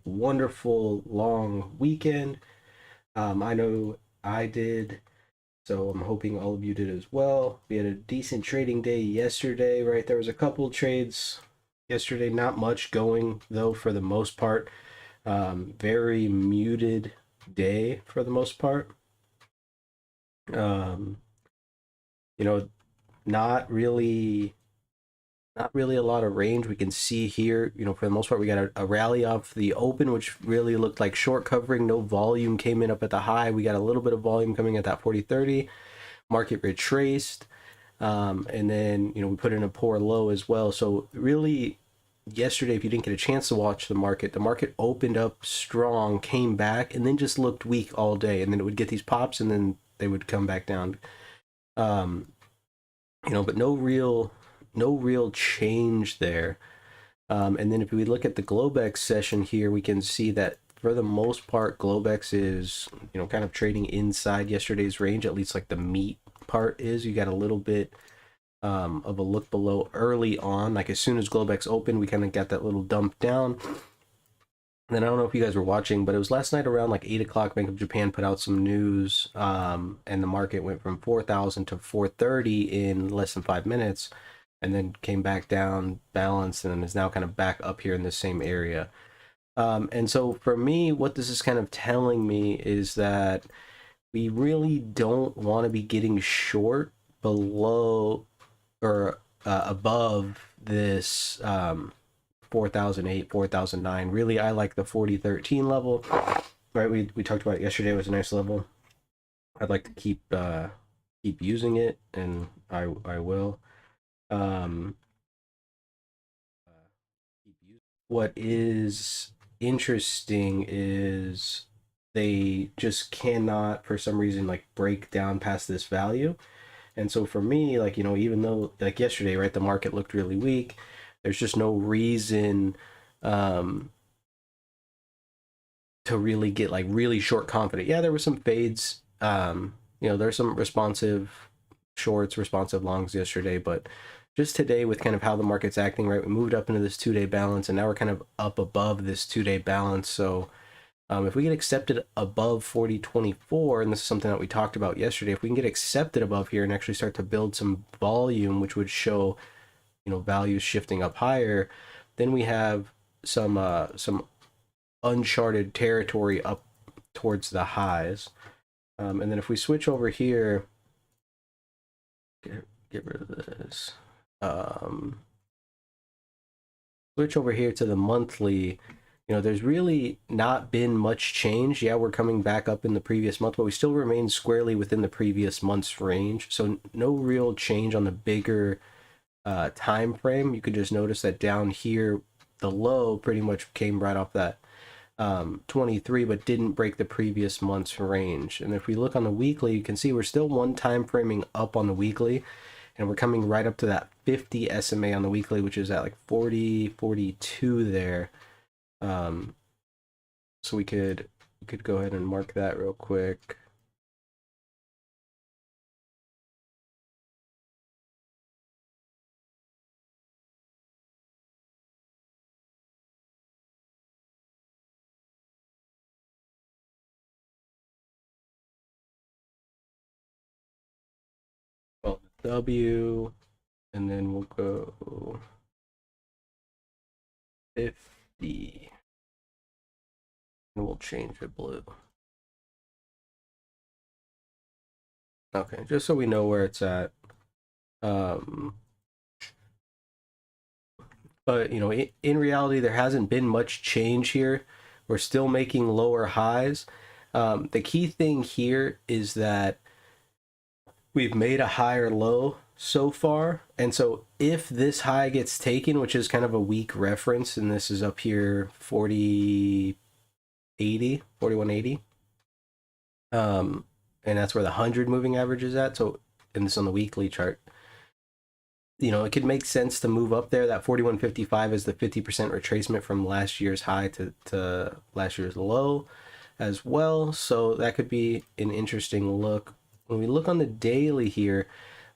wonderful long weekend. I know I did, so I'm hoping all of you did as well. We had a decent trading day yesterday, right? There was a couple trades yesterday, not much going though for the most part. Very muted day for the most part. Um, you know, not really not really a lot of range. We can see here, for the most part, we got a rally off the open, which really looked like short covering. No volume came in up at the high. We got a little bit of volume coming at that 40-30. Market retraced. And then, we put in a poor low as well. So really, yesterday, if you didn't get a chance to watch the market opened up strong, came back, and then just looked weak all day. And then it would get these pops, and then they would come back down. Um, but no real change there. And then if we look at the Globex session here, we can see that for the most part, Globex is, kind of trading inside yesterday's range, at least like the meat part is. You got a little bit of a look below early on. Like as soon as Globex opened, we kind of got that little dump down. And then I don't know if you guys were watching, but it was last night around like 8 o'clock, Bank of Japan put out some news, and the market went from 4,000 to 430 in less than 5 minutes, and then came back down, balanced, and then is now kind of back up here in the same area. And so for me, what this is kind of telling me is that we really don't want to be getting short below or above this 4008, 4009. Really, I like the 4013 level. Right, we talked about it yesterday. It was a nice level. I'd like to keep using it, and I will. Um, what is interesting is they just cannot, for some reason, like break down past this value. And so for me, like, even though like yesterday, right, the market looked really weak, there's just no reason um, to really get like really short confident. Yeah, there were some fades. There's some responsive shorts, responsive longs yesterday, but just today with kind of how the market's acting, right, we moved up into this 2-day balance, and now we're kind of up above this 2-day balance. So if we get accepted above 4024, and this is something that we talked about yesterday, if we can get accepted above here and actually start to build some volume, which would show, values shifting up higher, then we have some uncharted territory up towards the highs. And then if we switch over here, get rid of this. Switch over here to the monthly. There's really not been much change. Yeah, we're coming back up in the previous month, but we still remain squarely within the previous month's range. So no real change on the bigger time frame. You could just notice that down here, the low pretty much came right off that 23, but didn't break the previous month's range. And if we look on the weekly, you can see we're still one time framing up on the weekly, and we're coming right up to that 50 SMA on the weekly, which is at like 40, 42 there. So we could go ahead and mark that real quick. Well, W, and then we'll go 50, and we'll change it blue. Okay, just so we know where it's at. But in reality, there hasn't been much change here. We're still making lower highs. The key thing here is that we've made a higher low so far, and so if this high gets taken, which is kind of a weak reference, and this is up here 4080, 4180, and that's where the 100 moving average is at. So, and this on the weekly chart, it could make sense to move up there. That 4155 is the 50% retracement from last year's high to last year's low as well. So that could be an interesting look. When we look on the daily here,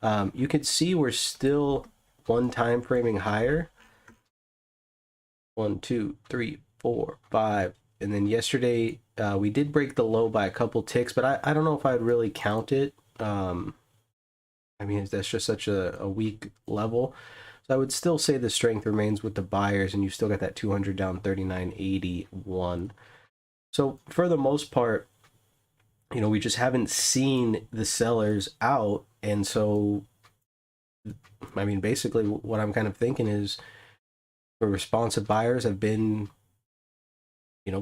you can see we're still one time framing higher. 1, 2, 3, 4, 5, and then yesterday we did break the low by a couple ticks, but I don't know if I'd really count it. I mean, that's just such a weak level. So I would still say the strength remains with the buyers, and you still got that 200 down 39.81. So for the most part, we just haven't seen the sellers out, and so I mean, basically, what I'm kind of thinking is the responsive buyers have been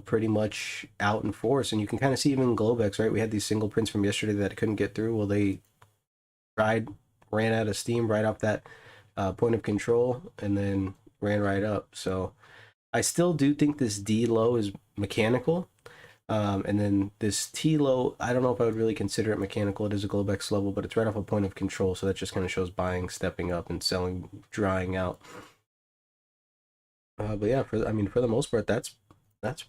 pretty much out in force, and you can kind of see even Globex, right? We had these single prints from yesterday that couldn't get through. Well, they ran out of steam right off that point of control, and then ran right up. So I still do think this D low is mechanical. And then this T low, I don't know if I would really consider it mechanical. It is a Globex level, but it's right off a point of control. So that just kind of shows buying stepping up and selling drying out. But yeah, for the most part, that's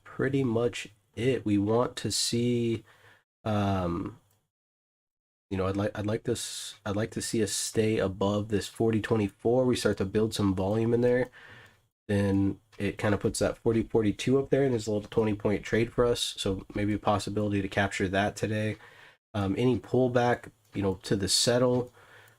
pretty much it. We want to see, um, I'd like to see us stay above this 40.24. We start to build some volume in there. Then it kind of puts that 40.42 up there, and there's a little 20-point trade for us. So maybe a possibility to capture that today. Any pullback, to the settle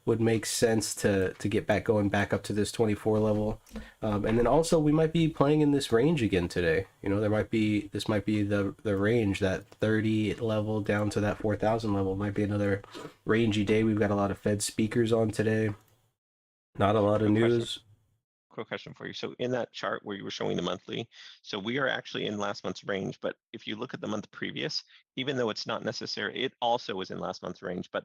would make sense to get back going back up to this 24 level. And then also we might be playing in this range again today. This might be the range, that 30 level down to that 4,000 level might be another rangy day. We've got a lot of Fed speakers on today. Not a lot of news. Quick question for you. So in that chart where you were showing the monthly, so we are actually in last month's range, but if you look at the month previous, even though it's not necessary, it also was in last month's range, but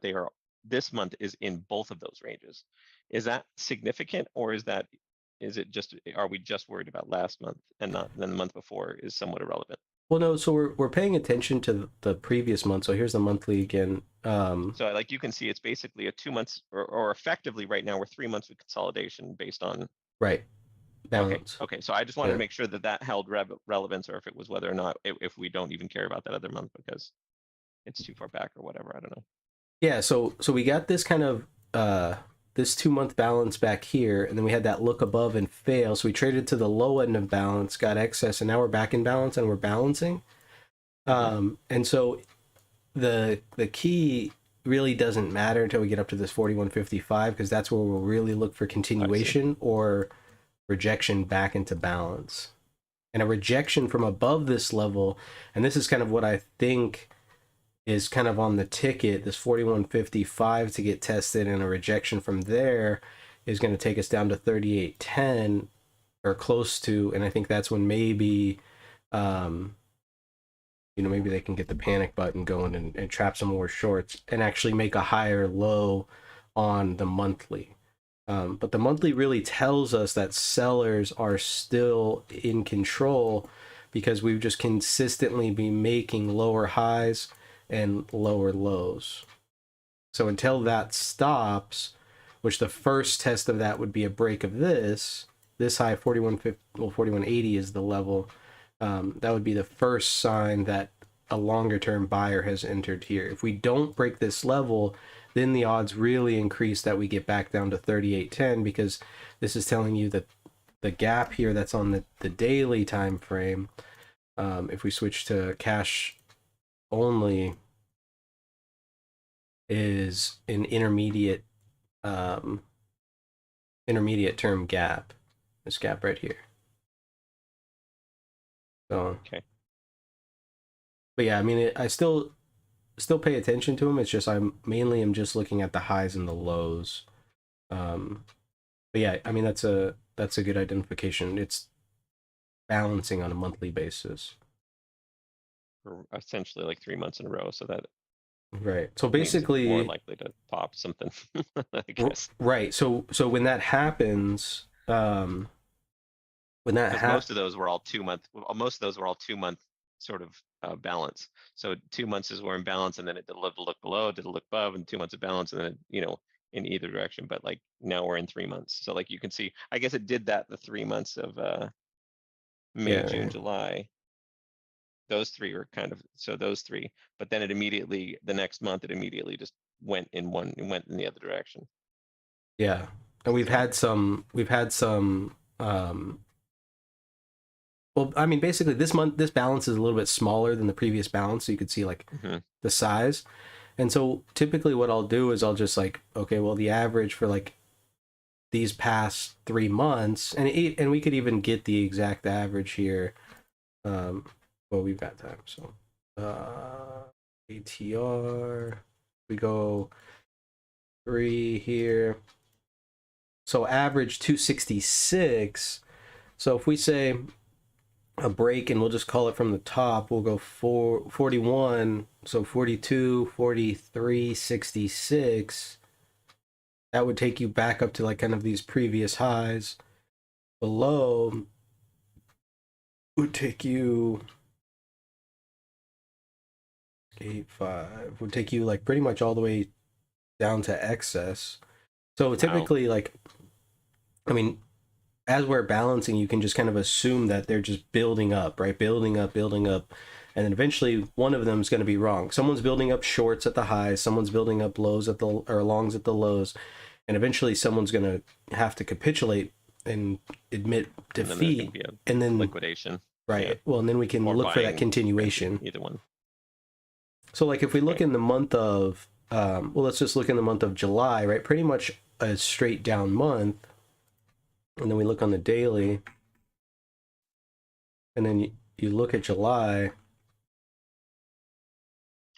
this month is in both of those ranges. Is that significant, or is it just, are we just worried about last month and not then the month before is somewhat irrelevant? Well, no, so we're paying attention to the previous month. So here's the monthly again. So like you can see, it's basically a 2 months or effectively right now we're 3 months of consolidation based on. Right, Okay, balance. okay, so I just wanted to Yeah. make sure that that held relevance, or if it was whether or not, if we don't even care about that other month because it's too far back or whatever, I don't know. Yeah, so we got this kind of this 2 month balance back here, and then we had that look above and fail. So we traded to the low end of balance, got excess, and now we're back in balance and we're balancing. And so the key really doesn't matter until we get up to this 41.55, because that's where we'll really look for I see. continuation or rejection back into balance. And a rejection from above this level, and this is kind of what I think is kind of on the ticket, this 41.55 to get tested, and a rejection from there is going to take us down to 38.10 or close to, and I think that's when maybe maybe they can get the panic button going and trap some more shorts and actually make a higher low on the monthly. But the monthly really tells us that sellers are still in control, because we've just consistently been making lower highs and lower lows. So until that stops, which the first test of that would be a break of this high 41.50, well 41.80 is the level. That would be the first sign that a longer term buyer has entered here. If we don't break this level, then the odds really increase that we get back down to 38.10, because this is telling you that the gap here that's on the daily time frame, if we switch to cash only, is an intermediate term gap. This gap right here. So, Okay. but yeah, I mean, I still pay attention to them. It's just I'm just looking at the highs and the lows. Um, but yeah, I mean that's a good identification. It's balancing on a monthly basis. For essentially like 3 months in a row, so that Right. So means it's more basically, likely to pop something, I guess. right. So when that happens, when that Because ha most of those were all 2 month, most of those were all 2 month sort of balance. So 2 months is we're in balance, and then it did a look below, did a look above, and 2 months of balance, and then in either direction. But like now we're in 3 months. So like you can see, I guess it did that the 3 months of May, June, yeah, July. Those three were kind of, so those three, but then the next month, it immediately just it went in the other direction. yeah. And So, we've had some Well, I mean, basically this month, this balance is a little bit smaller than the previous balance. So you could see like Hmm. the size. And so typically what I'll do is I'll just like, okay, well, the average for like these past 3 months, and we could even get the exact average here. Well, we've got time. So ATR, we go 3 here. So average 266. So if we say a break and we'll just call it from the top, we'll go 41, so 42, 43, 66. That would take you back up to like kind of these previous highs. Below would take you 85, would take you like pretty much all the way down to excess. So Wow. typically, like, I mean, as we're balancing, you can just kind of assume that they're just building up, right? Building up, building up. And then eventually one of them is going to be wrong. Someone's building up shorts at the highs, someone's building up lows at the, or longs at the lows. And eventually someone's going to have to capitulate and admit And then there's going defeat. to be a And then, liquidation. Yeah. right. Well, and then we can Or look for that buying frenzy, continuation. either one. So, like, if we look Okay. in the month of, well, let's just look in the month of July, right? Pretty much a straight down month. And then we look on the daily, and then you look at July.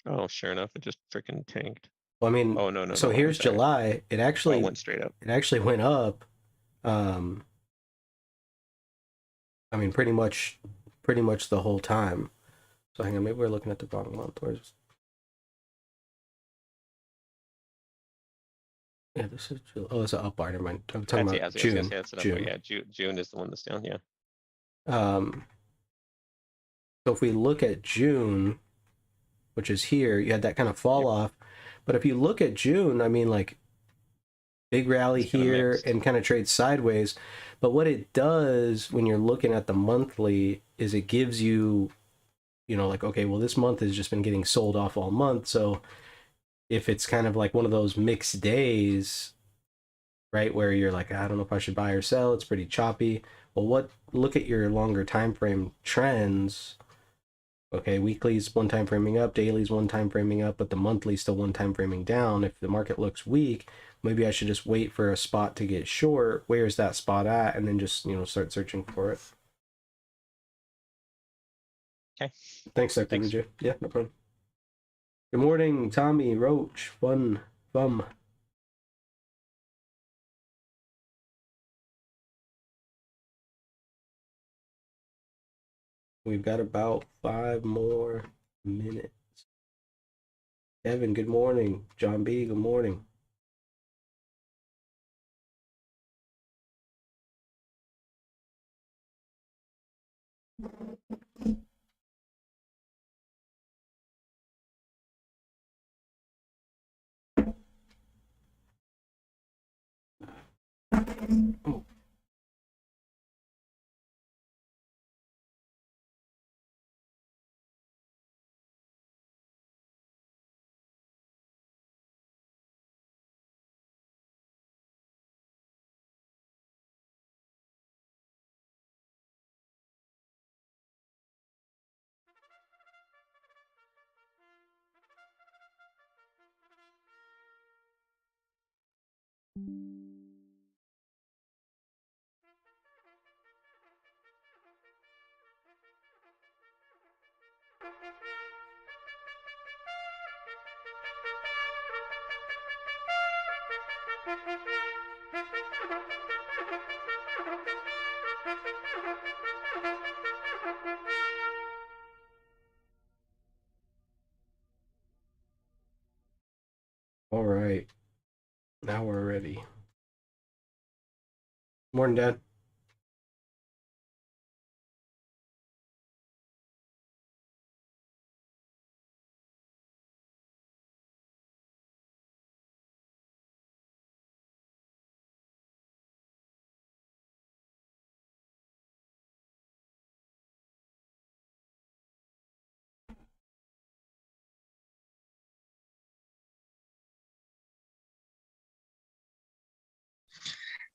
Oh, sure enough, it just freaking tanked. Well, I mean, Oh, no, no, so no. I'm here's sorry. July. Oh, it went straight up. It actually went up. Um, I mean, pretty much the whole time. So hang on, maybe we're looking at the wrong month. Where's, yeah, this is oh, it's an up bar. Never mind. I'm talking That's, about yeah, I was gonna June. say that's enough. But June. yeah, June is the one that's down. Yeah. Um, so if we look at June, which is here, you had that kind of fall Yep. off. But if you look at June, I mean, like big rally It's kind of here mixed. and kind of trades sideways. But what it does when you're looking at the monthly is it gives you, you know, like, okay, well, this month has just been getting sold off all month. So if it's kind of like one of those mixed days, right, where you're like, I don't know if I should buy or sell, it's pretty choppy. Well, look at your longer time frame trends. Okay, weekly's one time framing up, daily's one time framing up, but the monthly's still one time framing down. If the market looks weak, maybe I should just wait for a spot to get short. Where's that spot at? And then just, you know, start searching for it. Okay. Thanks, Dr. Thanks. Vijay. Yeah, no problem. Good morning, Tommy, Roach, Fum. We've got about 5 more minutes. Evan, good morning. John B, good morning. Oh, all right. Now we're ready. Morning, Dad.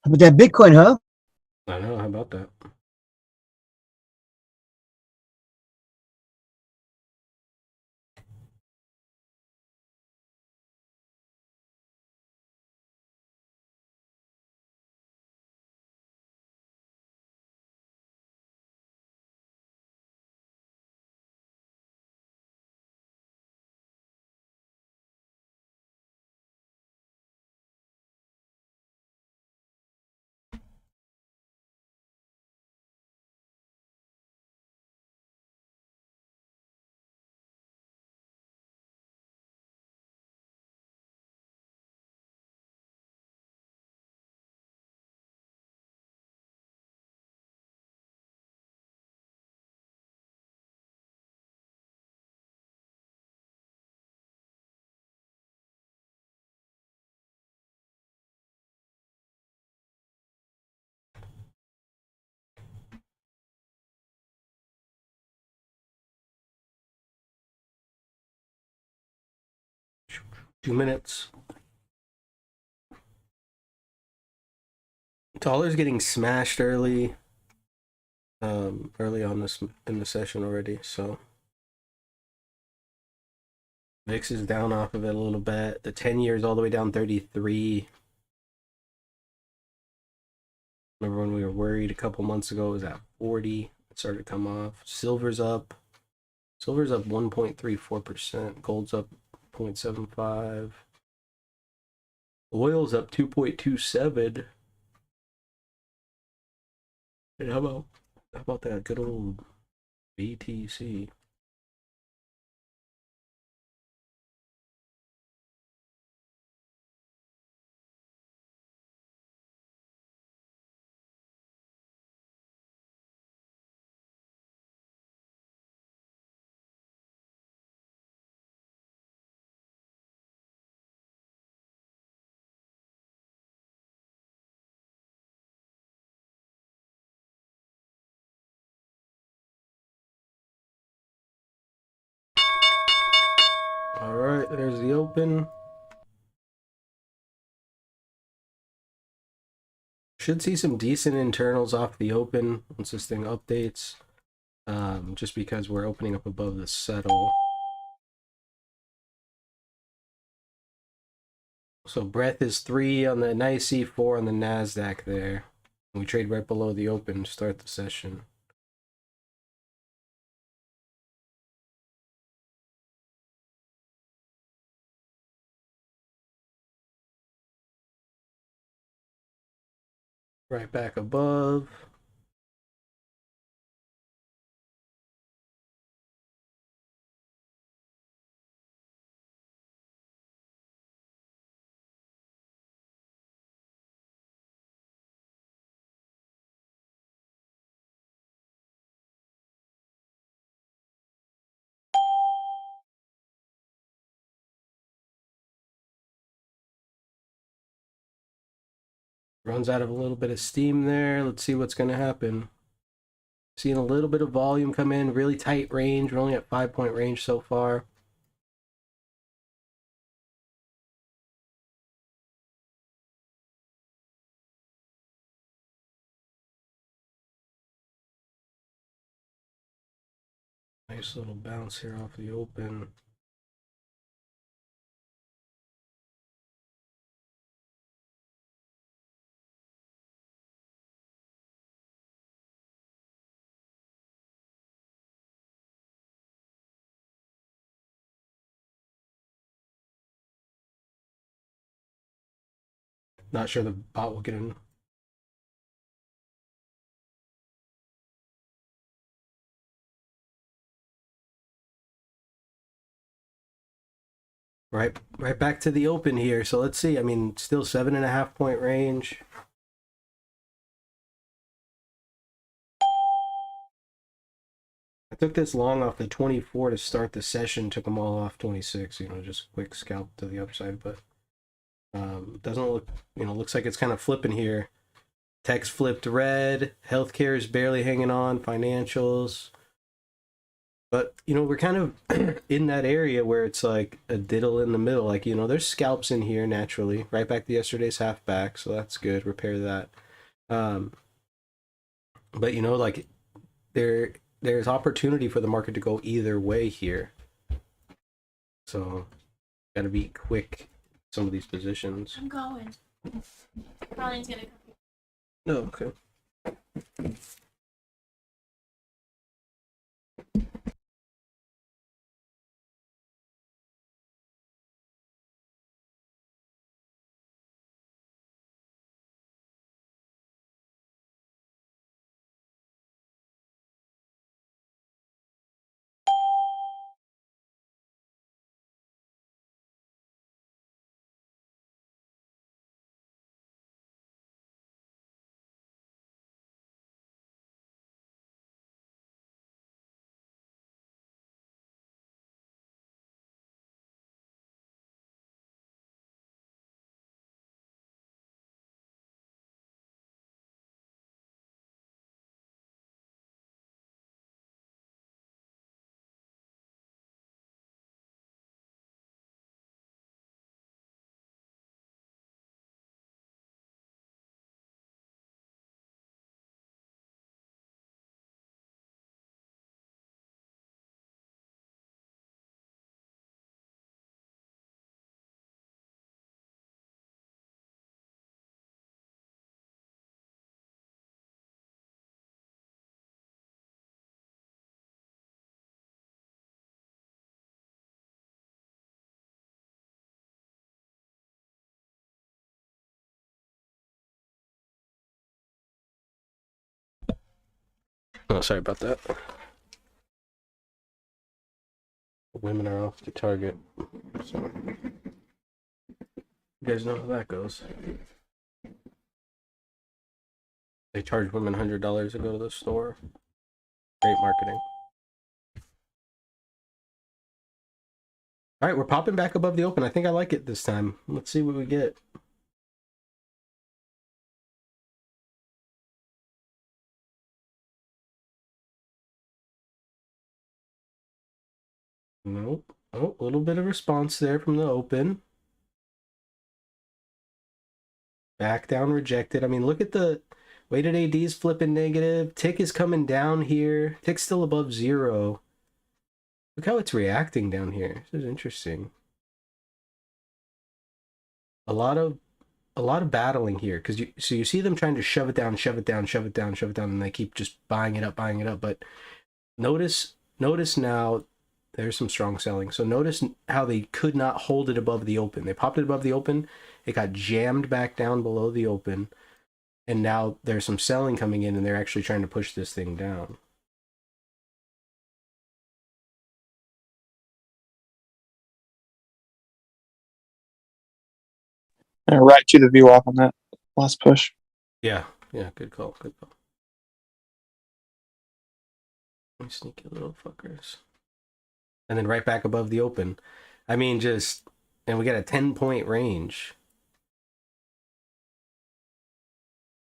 But that Bitcoin, huh? I know. How about that? 2 minutes. Dollar's getting smashed early on this in the session already, so VIX is down off of it a little bit. The 10 years all the way down 33. Remember when we were worried a couple months ago, it was at 40. It started to come off. Silver's up 1.34%. Gold's up 0.75. Oil's up 2.27. And how about that good old BTC? All right, there's the open. Should see some decent internals off the open once this thing updates. Just because we're opening up above the settle. So breadth is 3 on the NYSE, 4 on the NASDAQ there. We trade right below the open to start the session. Right back above. Runs out of a little bit of steam there. Let's see what's going to happen. Seeing a little bit of volume come in, really tight range. We're only at 5-point range so far. Nice little bounce here off the open. Not sure the bot will get in. Right back to the open here. So let's see. I mean, still 7.5-point range. I took this long off the 24 to start the session. Took them all off 26. Just quick scalp to the upside, but doesn't look. Looks like it's kind of flipping here. Tech's flipped red. Healthcare is barely hanging on. Financials. But, we're kind of in that area where it's like a diddle in the middle. Like, there's scalps in here naturally. Right back to yesterday's half back, so that's good. Repair that. But, like, there's opportunity for the market to go either way here. So, got to be quick some of these positions. I'm going. Colleen's gonna come. No, okay. Oh, sorry about that. Women are off the target. So you guys know how that goes. They charge women $100 to go to the store. Great marketing. All right, we're popping back above the open. I think I like it this time. Let's see what we get. Nope. Oh, a little bit of response there from the open. Back down, rejected. I mean, look at the weighted ADs flipping negative. Tick is coming down here. Tick's still above 0. Look how it's reacting down here. This is interesting. A lot of battling here, because you see them trying to shove it down, and they keep just buying it up. But notice now there's some strong selling. So notice how they could not hold it above the open. They popped it above the open. It got jammed back down below the open. And now there's some selling coming in, and they're actually trying to push this thing down. And right to the VWAP on that last push. Yeah, good call. Sneaky little fuckers. And then right back above the open. I mean, and we got a 10-point range.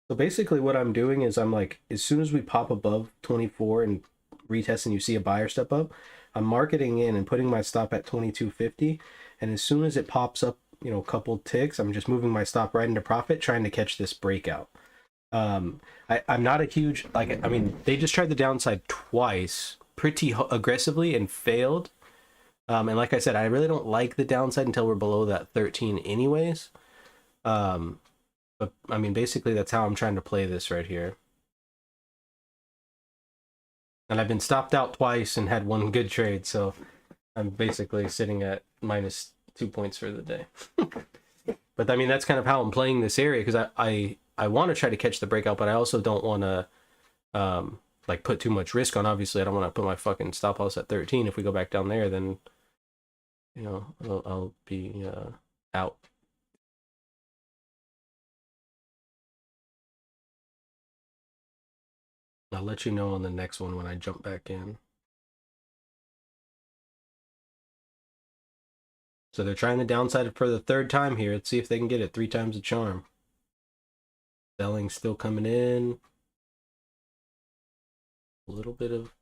So basically what I'm doing is I'm like, as soon as we pop above 24 and retest and you see a buyer step up, I'm marketing in and putting my stop at 22.50. And as soon as it pops up, a couple ticks, I'm just moving my stop right into profit, trying to catch this breakout. I'm not a huge, they just tried the downside twice pretty aggressively and failed. And like I said, I really don't like the downside until we're below that 13 anyways. But I mean, basically that's how I'm trying to play this right here. And I've been stopped out twice and had one good trade, so I'm basically sitting at minus 2 points for the day. But I mean, that's kind of how I'm playing this area, because I want to try to catch the breakout, but I also don't want to put too much risk on. Obviously, I don't want to put my fucking stop loss at 13. If we go back down there, then I'll be out. I'll let you know on the next one when I jump back in. So they're trying the downside for the 3rd time here. Let's see if they can get it 3 times the charm. Selling still coming in. A little bit of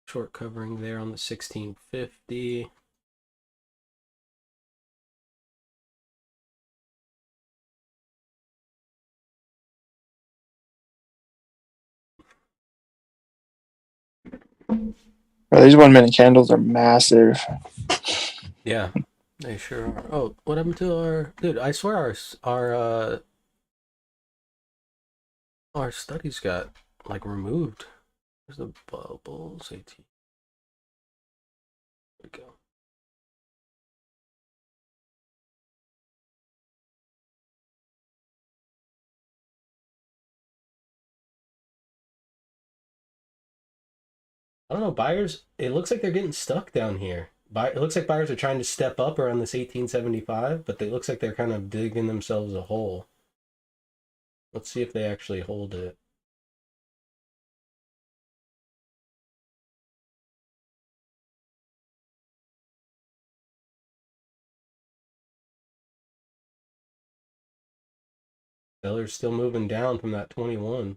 short covering there on the 1650. These 1 minute candles are massive. Yeah, they sure are. Oh, what happened to our dude? I swear our studies got removed. Where's the bubbles? 18. There we go. I don't know, buyers, it looks like they're getting stuck down here. It looks like buyers are trying to step up around this 1875, but it looks like they're kind of digging themselves a hole. Let's see if they actually hold it. Seller's still moving down from that 21.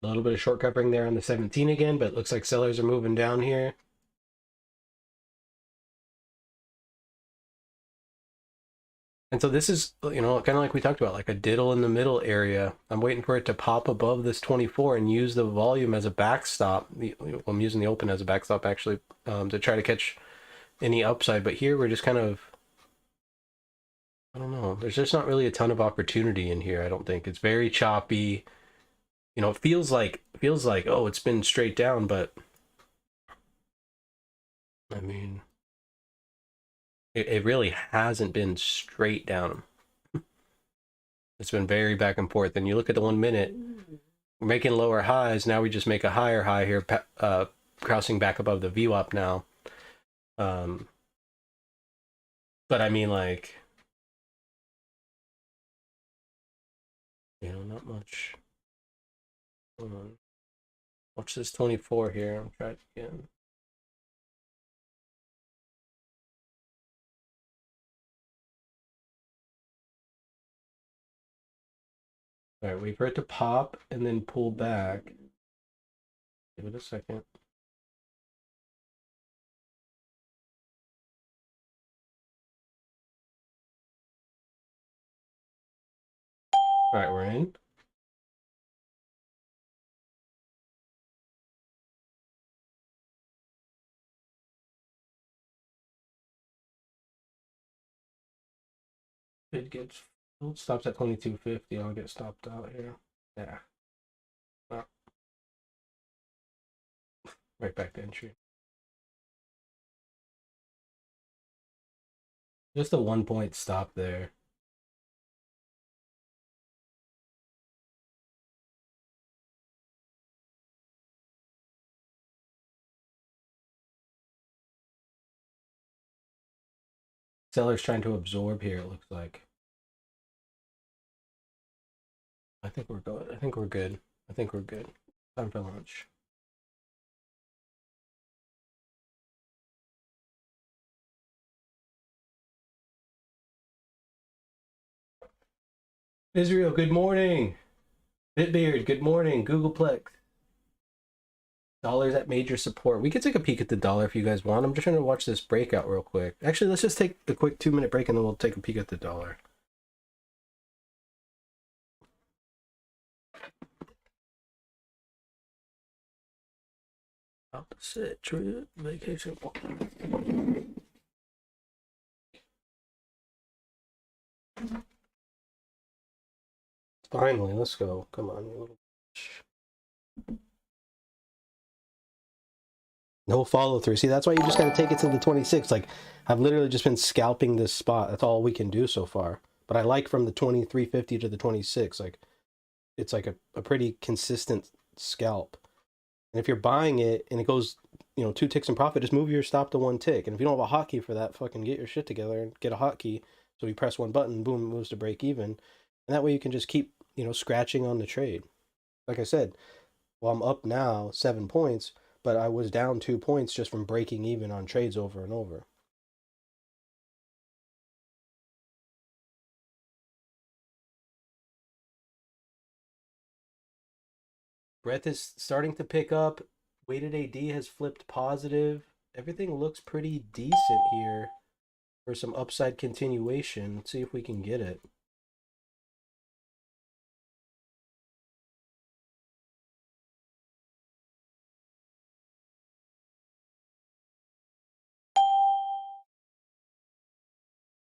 A little bit of short covering there on the 17 again, but it looks like sellers are moving down here. And so this is, kind of like we talked about, like a diddle in the middle area. I'm waiting for it to pop above this 24 and use the volume as a backstop. I'm using the open as a backstop, actually, to try to catch any upside. But here we're just kind of I don't know. There's just not really a ton of opportunity in here. I don't think it's very choppy. You know, it feels like oh, it's been straight down, but I mean, it really hasn't been straight down. It's been very back and forth. And you look at the 1 minute, we're making lower highs. Now we just make a higher high here, crossing back above the VWAP now. But I mean, like, you know, not much. Hold on. Watch this 24 here. I'll try it again. All right, wait for it to pop and then pull back. Give it a second. All right, we're in. It gets stops at 2250. I'll get stopped out here. Yeah. Oh. Right back to entry. Just a 1 point stop there. Seller's trying to absorb here, it looks like. I think we're good. I think we're good. I think we're good. Time for lunch. Israel, good morning. Bitbeard, good morning. Googleplex. Dollar's at major support. We could take a peek at the dollar if you guys want. I'm just trying to watch this breakout real quick. Actually, let's just take a quick 2 minute break and then we'll take a peek at the dollar. Opposite trip vacation. Finally, let's go. Come on, you little bitch. No follow through. See, that's why you just gotta take it to the 26. Like, I've literally just been scalping this spot. That's all we can do so far. But I like from the 2350 to the 26. Like, it's like a pretty consistent scalp. And if you're buying it and it goes, you know, 2 ticks in profit, just move your stop to 1 tick. And if you don't have a hotkey for that, fucking get your shit together and get a hotkey. So you press one button, boom, it moves to break even. And that way you can just keep, you know, scratching on the trade. Like I said, well, I'm up now 7 points, but I was down 2 points just from breaking even on trades over and over. Breath is starting to pick up. Weighted AD has flipped positive. Everything looks pretty decent here for some upside continuation. Let's see if we can get it.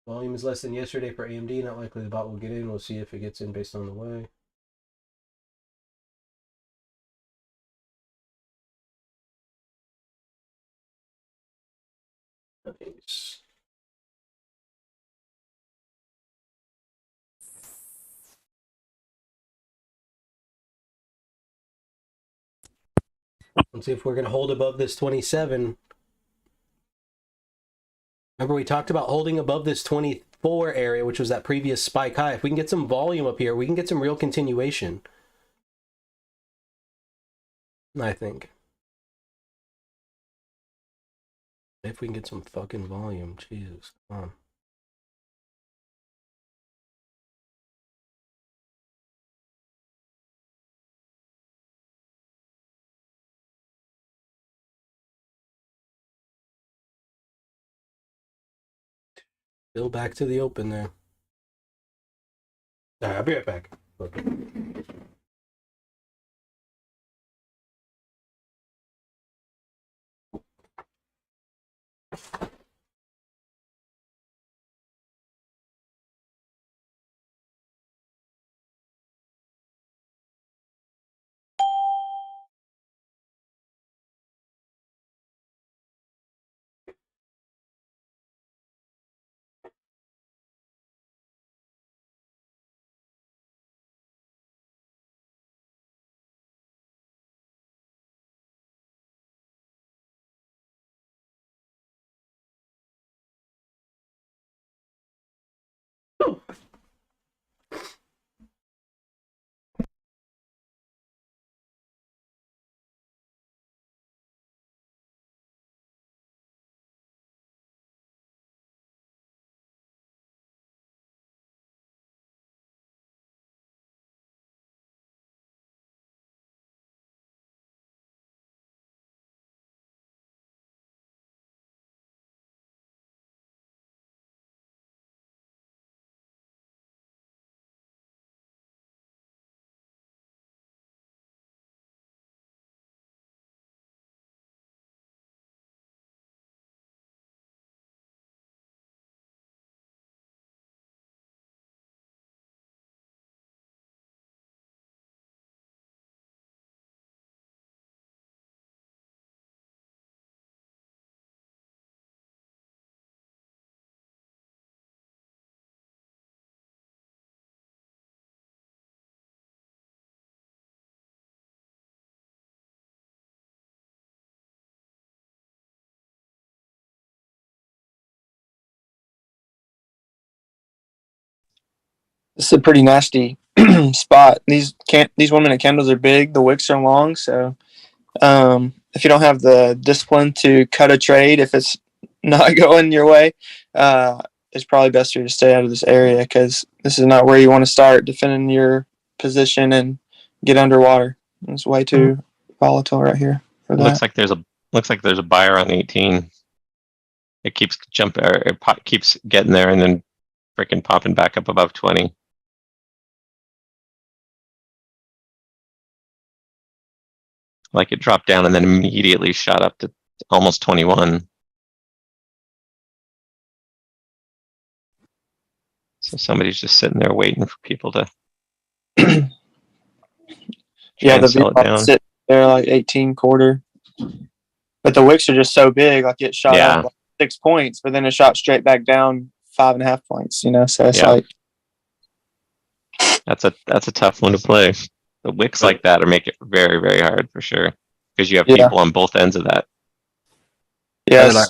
Volume is less than yesterday for AMD. Not likely the bot will get in. We'll see if it gets in based on the way. Nice. Let's see if we're going to hold above this 27. Remember, we talked about holding above this 24 area, which was that previous spike high. If we can get some volume up here, we can get some real continuation. I think. If we can get some fucking volume. Jesus, come on. Still back to the open there. All right, I'll be right back. This is a pretty nasty spot. These 1 minute candles are big. The wicks are long, so if you don't have the discipline to cut a trade, if it's not going your way, it's probably best for you to stay out of this area because this is not where you want to start defending your position and get underwater. It's way too volatile right here for It that. looks like there's a buyer on 18. It keeps jumping, or keeps getting there, and then freaking popping back up above 20. Like it dropped down and then immediately shot up to almost 21. So somebody's just sitting there waiting for people to Yeah, the sell it VWAP down. sit there like 18 quarter, but the wicks are just so big. Like it shot Yeah. up like 6 points, but then it shot straight back down 5.5 points. You know, so it's Yeah. like That's a tough one to play. The wicks like that are make it very, very hard for sure. Because you have Yeah. people on both ends of that. yes, like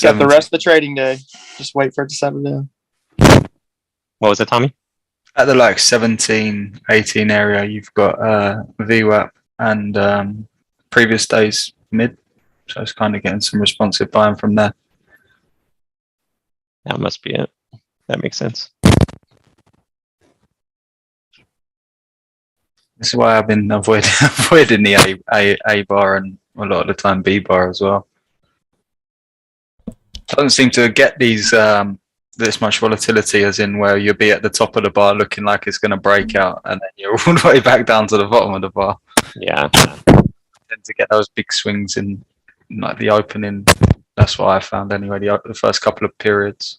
got the rest of the trading day. Just wait for it to settle down. What was it, Tommy? at the like 17, 18 area, you've got VWAP and previous days mid. So it's kind of getting some responsive buying from there. That must be it. That makes sense. This is why I've been avoiding the A bar and a lot of the time B bar as well. Doesn't seem to get these this much volatility, as in where you'll be at the top of the bar looking like it's going to break out, and then you're all the way back down to the bottom of the bar. Yeah. Tend to get those big swings in like the opening. That's what I found anyway. The first couple of periods.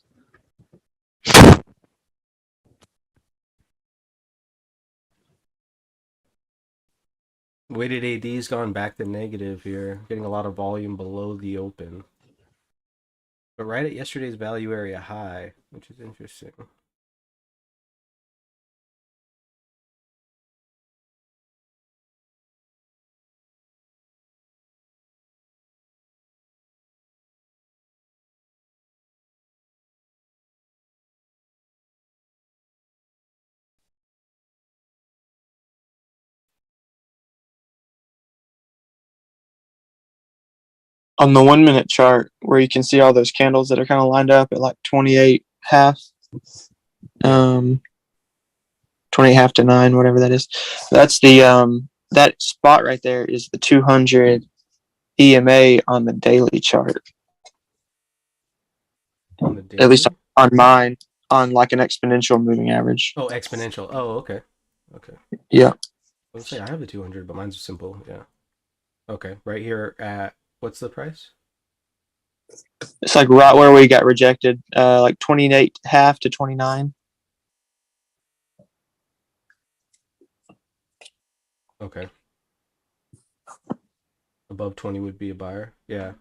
Weighted AD's gone back to negative here, getting a lot of volume below the open. But right at yesterday's value area high, which is interesting. On the 1 minute chart, where you can see all those candles that are kind of lined up at like 28 half, 20 half to 9, whatever that is. That's the that spot right there is the 200 EMA on the daily chart. On the daily? At least on mine, on like an exponential moving average. Oh, exponential. Oh, okay. Okay. Yeah. I was say I have the 200, but mine's simple. Yeah. Okay. Right here at what's the price? It's like right where we got rejected, like 28 half to 29. Okay. Above 20 would be a buyer. Yeah.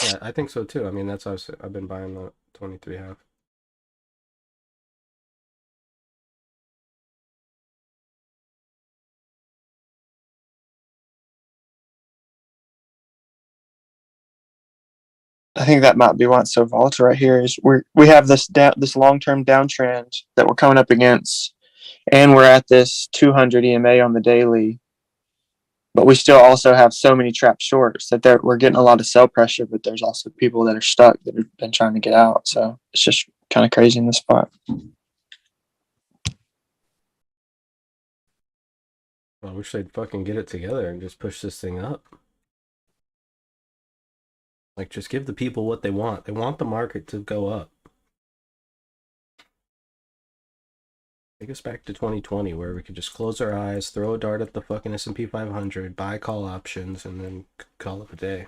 Yeah, I think so too. I mean, that's how I've been buying the 23 half. I think that might be why it's so volatile right here. Is we have this long term downtrend that we're coming up against, and we're at this 200 EMA on the daily. But we still also have so many trapped shorts that we're getting a lot of sell pressure. But there's also people that are stuck that have been trying to get out. So it's just kind of crazy in this spot. I wish they'd fucking get it together and just push this thing up. Like, just give the people what they want. They want the market to go up. Take us back to 2020, where we could just close our eyes, throw a dart at the fucking S&P 500, buy call options, and then call it a day.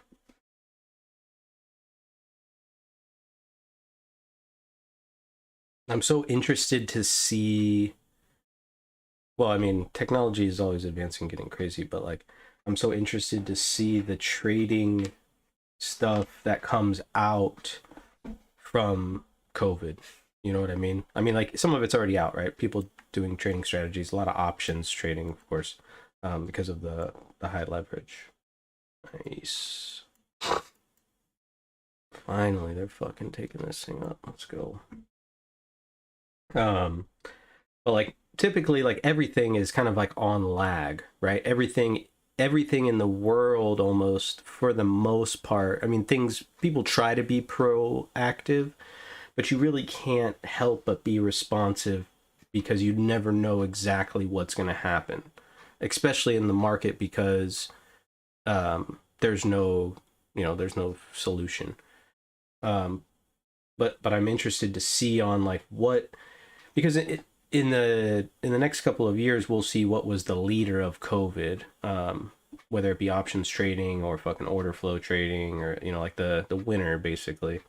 I'm so interested to see. Well, I mean, technology is always advancing, getting crazy, but like, I'm so interested to see the trading stuff that comes out from COVID. You know what I mean? I mean, like, some of it's already out, right? People doing trading strategies, a lot of options trading, of course, because of the high leverage. Nice. Finally, they're fucking taking this thing up. Let's go. But like, typically, like, everything is kind of like on lag, right? Everything in the world, almost, for the most part, I mean, people try to be proactive, but you really can't help but be responsive, because you never know exactly what's going to happen, especially in the market, because there's no solution. But I'm interested to see on like what, because in the next couple of years we'll see what was the leader of COVID, whether it be options trading or fucking order flow trading, or like the winner, basically,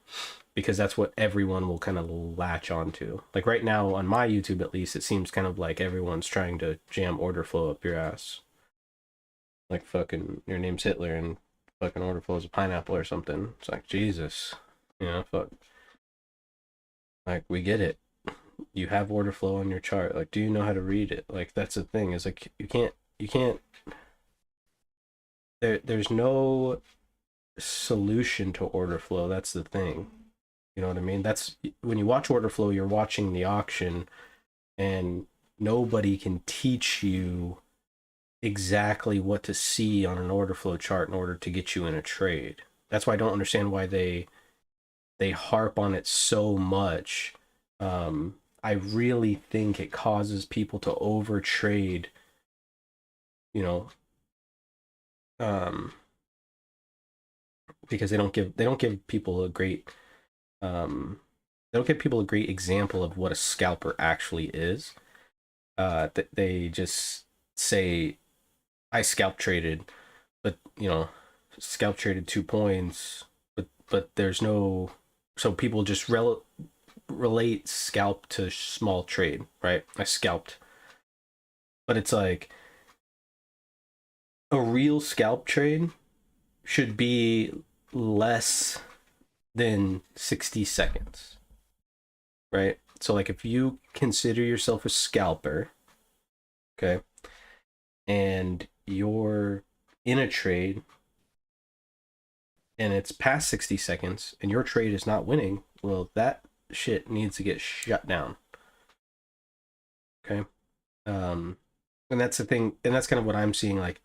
because that's what everyone will kind of latch onto. Like right now on my YouTube, at least, it seems kind of like everyone's trying to jam order flow up your ass, like fucking your name's Hitler and fucking order flow is a pineapple or something. It's like, Jesus, fuck. Like, we get it. You have order flow on your chart. Like, do you know how to read it? Like, that's the thing, is like, you can't there's no solution to order flow. That's the thing. You know what I mean? That's when you watch order flow, you're watching the auction, and nobody can teach you exactly what to see on an order flow chart in order to get you in a trade. That's why I don't understand why they harp on it so much. I really think it causes people to overtrade, because they don't give people a great example of what a scalper actually is. They just say, I scalp traded, but scalp traded 2 points, but there's no, so people just relate scalp to small trade, right? I scalped, but it's like, a real scalp trade should be less than 60 seconds, right? So like, if you consider yourself a scalper, okay, and you're in a trade and it's past 60 seconds and your trade is not winning, well, that shit needs to get shut down. Okay. And that's the thing, and that's kind of what I'm seeing. Like,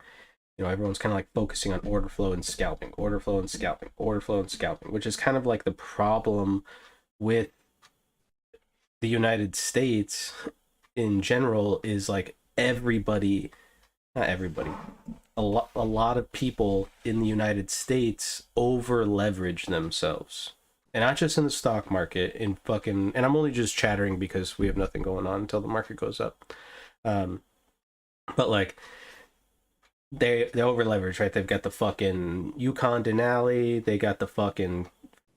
everyone's kind of like focusing on order flow and scalping, order flow and scalping, order flow and scalping, which is kind of like the problem with the United States in general, is like, not everybody, a lot of people in the United States over leverage themselves. And not just in the stock market, and I'm only just chattering because we have nothing going on until the market goes up. But like, they over leverage, right? They've got the fucking Yukon Denali, they got the fucking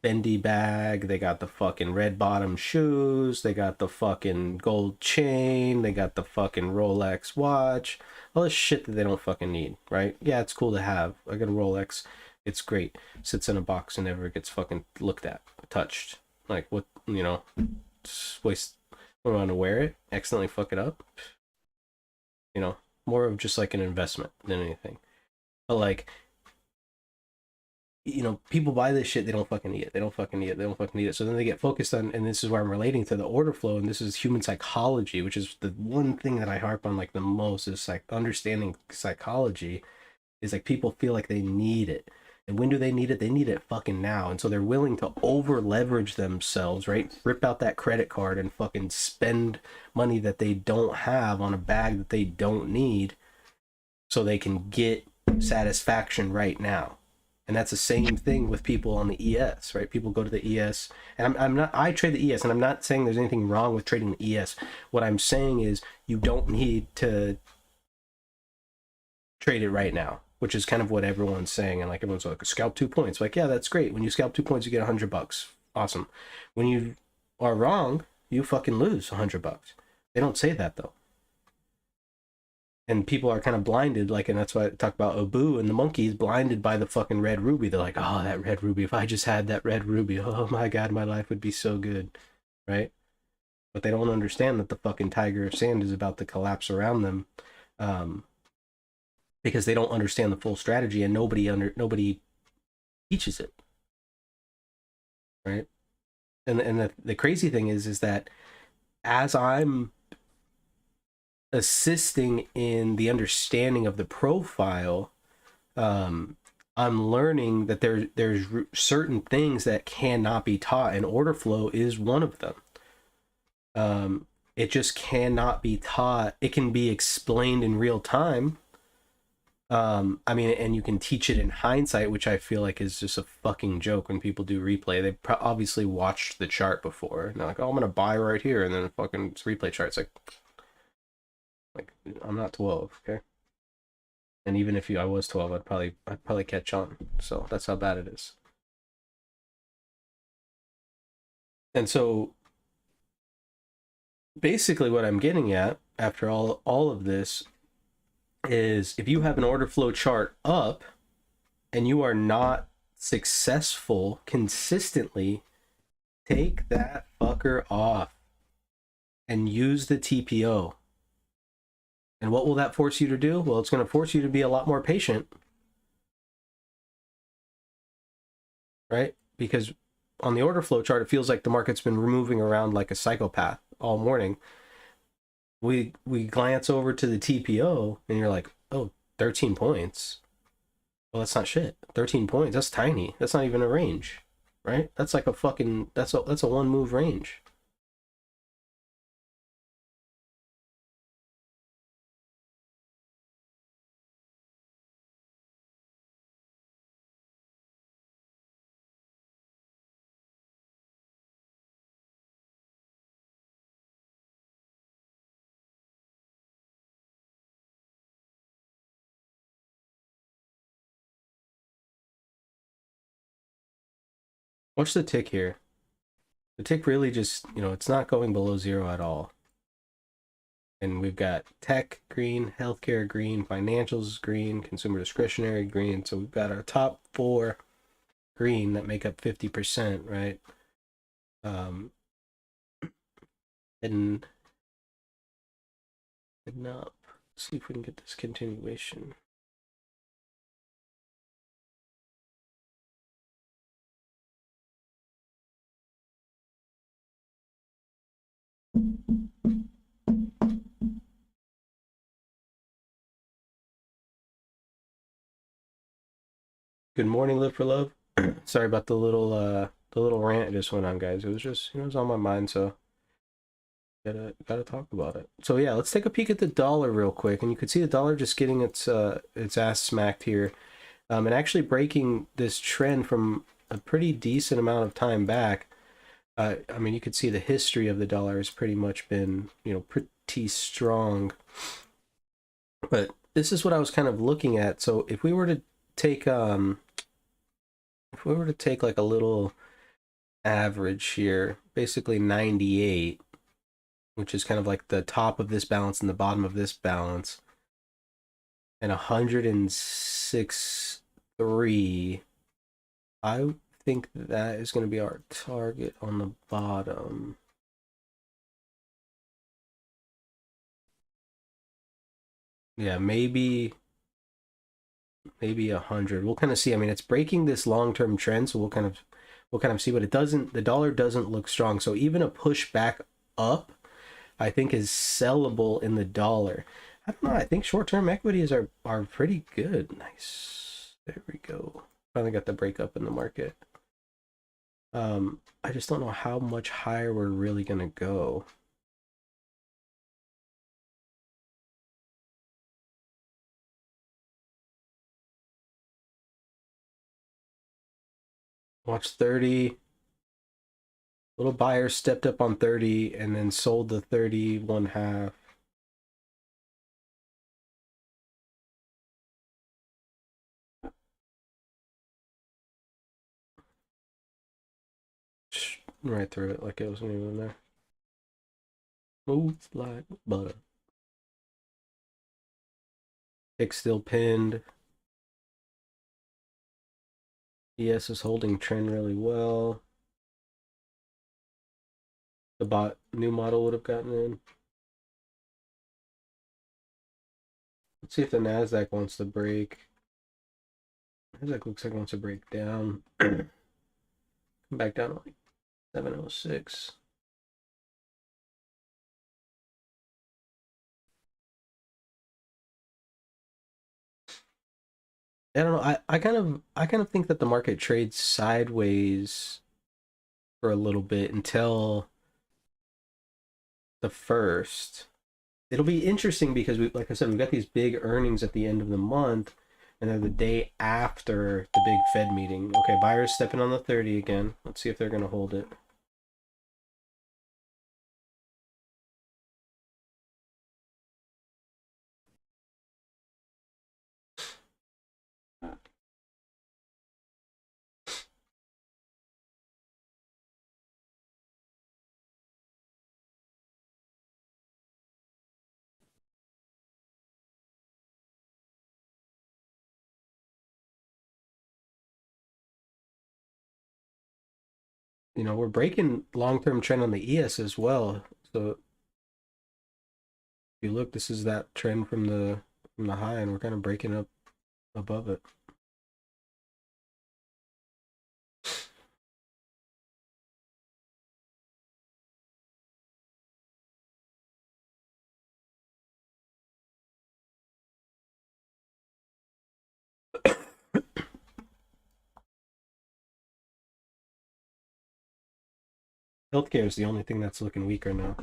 Fendi bag, they got the fucking red bottom shoes, they got the fucking gold chain, they got the fucking Rolex watch, all this shit that they don't fucking need, right? Yeah, it's cool to have. I got a Rolex, it's great. Sits in a box and never gets fucking looked at, touched. Like, what, just waste. I want to wear it, accidentally fuck it up. More of just like an investment than anything. But like, you know, people buy this shit, they don't fucking need it. They don't fucking need it. They don't fucking need it. So then they get focused on, and this is where I'm relating to the order flow, and this is human psychology, which is the one thing that I harp on like the most is like understanding psychology is like people feel like they need it. And when do they need it? They need it fucking now. And so they're willing to over leverage themselves, right? Rip out that credit card and fucking spend money that they don't have on a bag that they don't need so they can get satisfaction right now. And that's the same thing with people on the ES, right? People go to the ES, and I'm not, I trade the ES, and I'm not saying there's anything wrong with trading the ES. What I'm saying is you don't need to trade it right now, which is kind of what everyone's saying. And like everyone's like, scalp 2 points. Like, yeah, that's great. When you scalp 2 points, you get $100. Awesome. When you are wrong, you fucking lose $100. They don't say that though. And people are kind of blinded, like, and that's why I talk about Abu and the monkeys blinded by the fucking red ruby. They're like, oh, that red ruby. If I just had that red ruby, oh my God, my life would be so good, right? But they don't understand that the fucking tiger of sand is about to collapse around them, because they don't understand the full strategy, and nobody teaches it, right? And the crazy thing is that as I'm assisting in the understanding of the profile, I'm learning that there's certain things that cannot be taught, and order flow is one of them. It just cannot be taught. It can be explained in real time. I mean, and you can teach it in hindsight, which I feel like is just a fucking joke when people do replay. They obviously watched the chart before, and they're like, oh, I'm gonna buy right here, and then fucking replay chart's like, I'm not 12, okay? And even if I was 12, I'd probably catch on. So that's how bad it is. And so basically what I'm getting at after all of this is if you have an order flow chart up and you are not successful consistently, take that fucker off and use the TPO. And what will that force you to do? Well, it's going to force you to be a lot more patient, right? Because on the order flow chart, it feels like the market's been moving around like a psychopath all morning. We glance over to the TPO and you're like, oh, 13 points. Well, that's not shit. 13 points, that's tiny. That's not even a range, right? That's like a fucking, that's a one move range. Watch the tick here. The tick really just, you know, it's not going below zero at all. And we've got tech green, healthcare green, financials green, consumer discretionary green. So we've got our top 4 green that make up 50%, right? Heading up. Let's see if we can get this continuation. Good morning, Live for Love. Sorry about the little rant I just went on, guys. It was just, you know, it was on my mind, so gotta talk about it. So yeah, let's take a peek at the dollar real quick, and you can see the dollar just getting its ass smacked here, and actually breaking this trend from a pretty decent amount of time back. I mean, you could see the history of the dollar has pretty much been, you know, pretty strong. But this is what I was kind of looking at. So if we were to take like a little average here, basically 98, which is kind of like the top of this balance and the bottom of this balance, and 106.3, I think that is going to be our target on the bottom. Yeah, maybe maybe 100. We'll kind of see. I mean, it's breaking this long-term trend, so we'll kind of see, but it doesn't, the dollar doesn't look strong. So even a push back up, I think is sellable in the dollar. I don't know. I think short-term equities are pretty good. Nice. There we go. Finally got the breakup in the market. I just don't know how much higher we're really gonna go. Watch 30. Little buyer stepped up on 30 and then sold the 31.5. Right through it like it wasn't even there. Moves like butter. Tick still pinned. ES is holding trend really well. The new model would have gotten in. Let's see if the NASDAQ wants to break. NASDAQ looks like it wants to break down. Come back down to like 706. I don't know. I kind of think that the market trades sideways for a little bit until the first. It'll be interesting because we, like I said, we've got these big earnings at the end of the month, and then the day after the big Fed meeting. Okay, buyers stepping on the 30 again. Let's see if they're gonna hold it. You know, we're breaking long-term trend on the ES as well. So if you look, this is that trend from the high, and we're kind of breaking up above it. Healthcare is the only thing that's looking weaker now.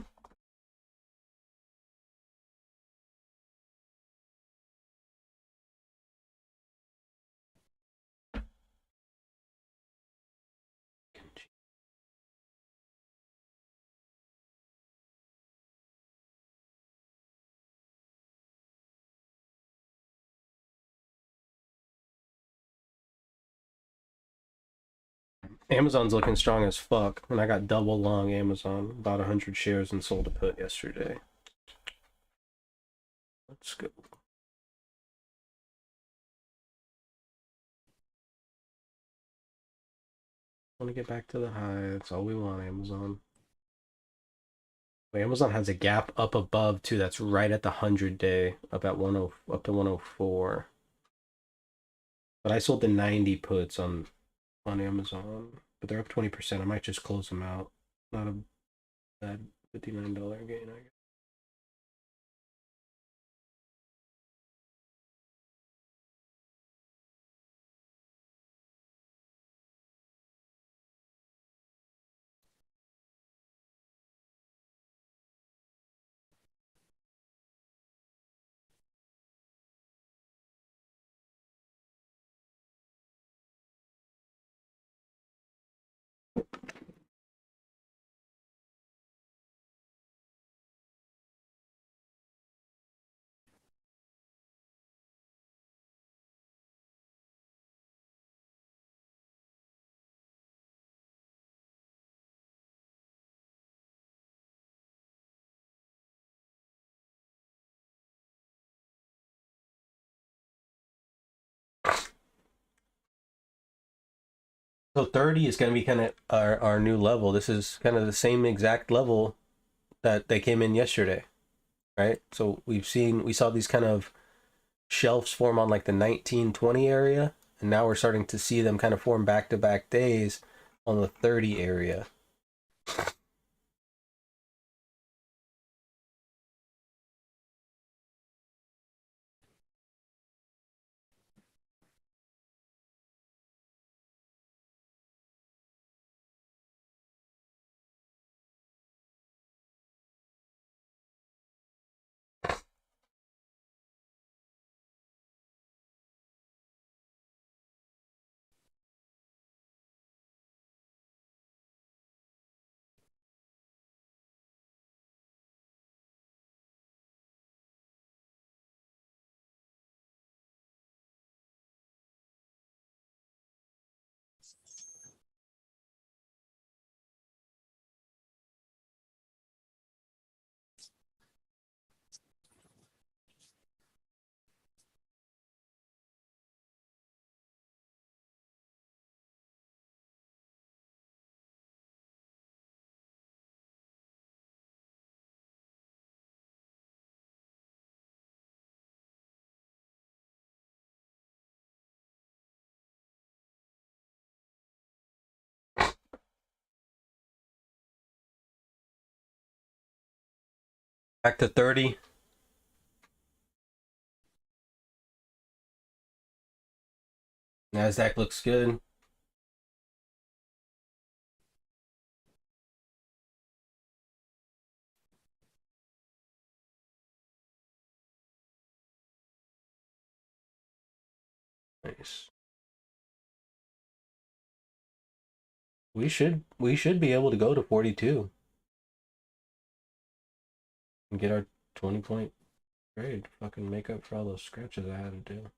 Amazon's looking strong as fuck, and I got double long Amazon, about 100 shares and sold a put yesterday. Let's go. Want to get back to the high. That's all we want, Amazon. Wait, Amazon has a gap up above too. That's right at the 100-day, up at 10, up to 104. But I sold the 90 puts on Amazon, but they're up 20%. I might just close them out. Not a bad $59 gain, I guess. So 30 is going to be kind of our new level. This is kind of the same exact level that they came in yesterday, right? So we saw these kind of shelves form on like the 1920 area, and now we're starting to see them kind of form back-to-back days on the 30 area. Back to 30. NASDAQ looks good. Nice. We should be able to go to 42 and get our 20-point trade. Fucking make up for all those scratches I had to do.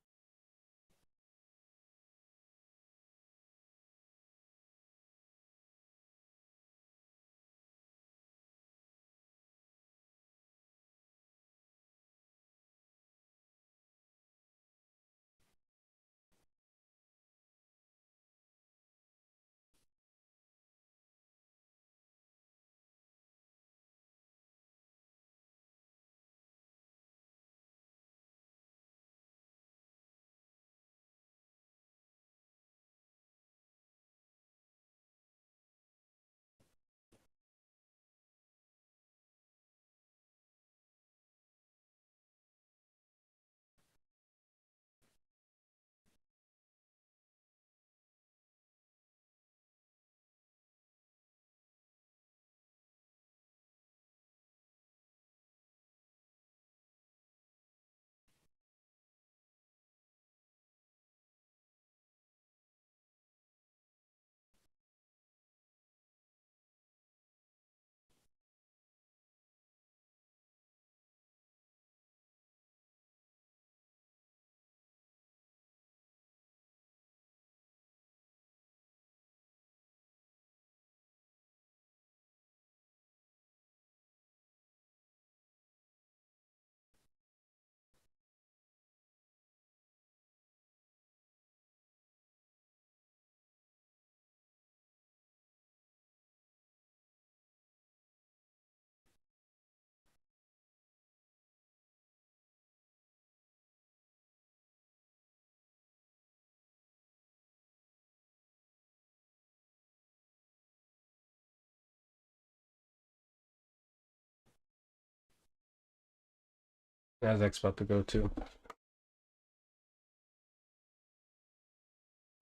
NASDAQ's about to go too.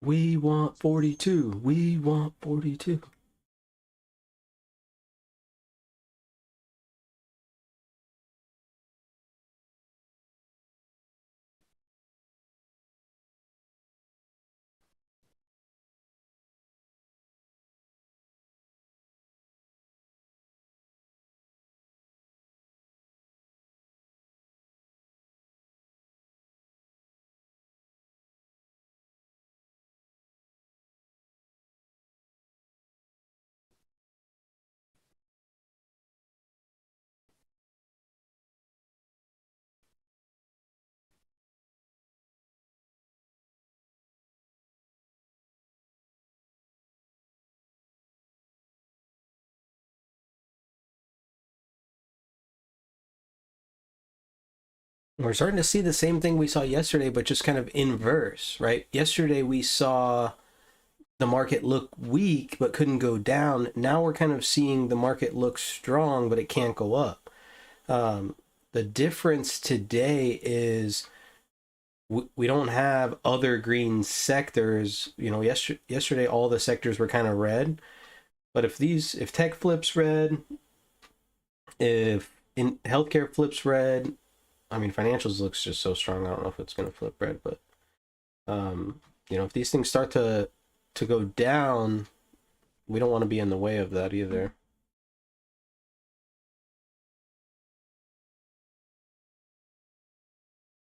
We want 42. We want 42. We're starting to see the same thing we saw yesterday, but just kind of inverse, right? Yesterday we saw the market look weak but couldn't go down. Now we're kind of seeing the market look strong but it can't go up. The difference today is we don't have other green sectors. You know, yesterday all the sectors were kind of red, but if tech flips red, if in healthcare flips red, I mean financials looks just so strong. I don't know if it's going to flip red, but you know, if these things start to go down, we don't want to be in the way of that either.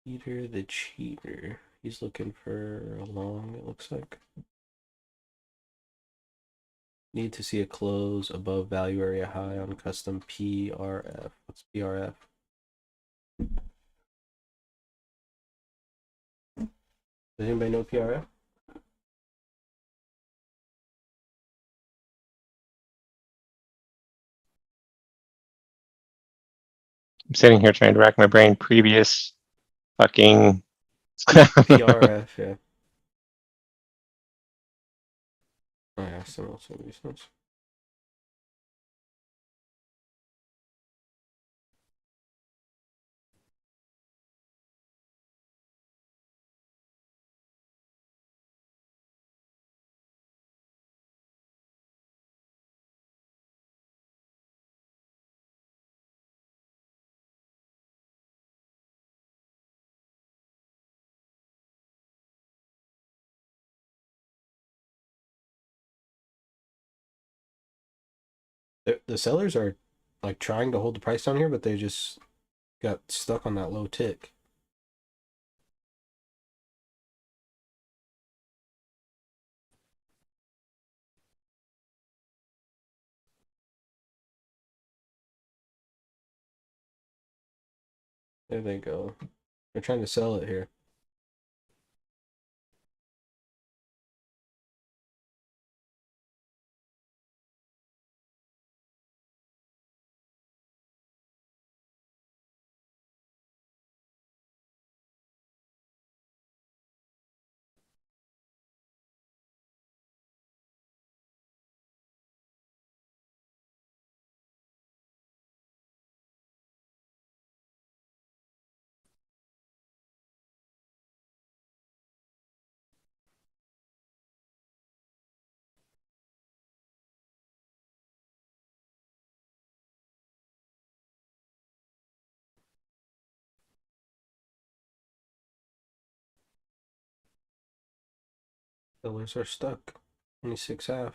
Peter the cheater. He's looking for a long, it looks like. Need to see a close above value area high on custom PRF. What's PRF? Does anybody know PRF? I'm sitting here trying to rack my brain. Previous fucking. PRF, yeah. Oh yeah, some of these ones. The sellers are like trying to hold the price down here, but they just got stuck on that low tick. There they go. They're trying to sell it here. Sellers are stuck. 26.5.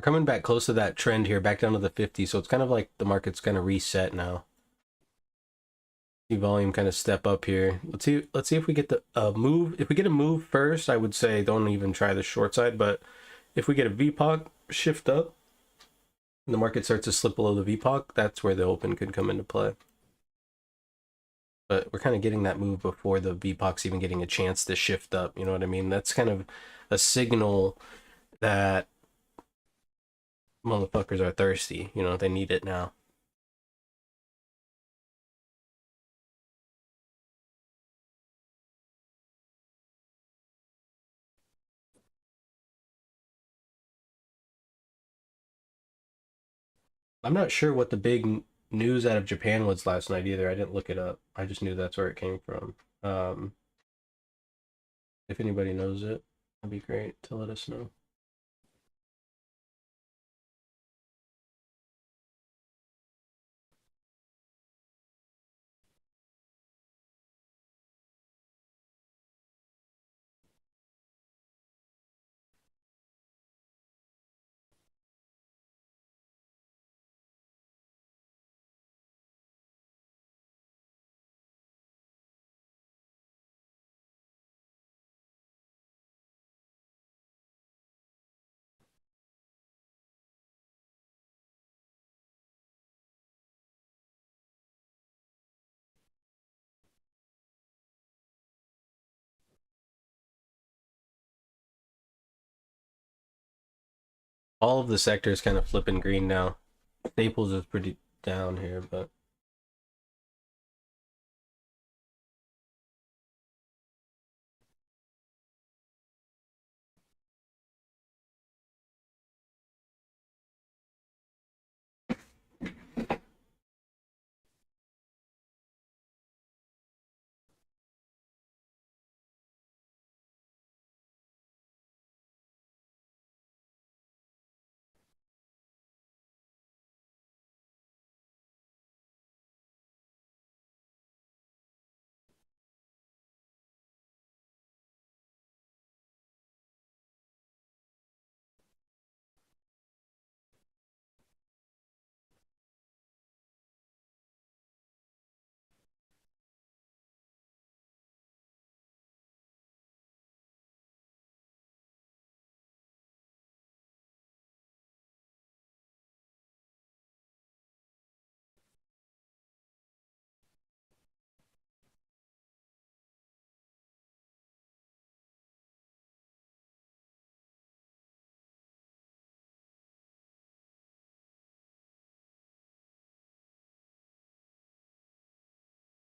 We're coming back close to that trend here, back down to the 50. So it's kind of like the market's kind of reset now. See volume kind of step up here. Let's see if we get the move. If we get a move first, I would say don't even try the short side. But if we get a VPOC shift up, and the market starts to slip below the VPOC, that's where the open could come into play. But we're kind of getting that move before the VPOC's even getting a chance to shift up. You know what I mean? That's kind of a signal that motherfuckers are thirsty. You know, they need it now. I'm not sure what the big news out of Japan was last night either. I didn't look it up. I just knew that's where it came from. If anybody knows it, that'd be great to let us know. All of the sectors kind of flipping green now. Staples is pretty down here, but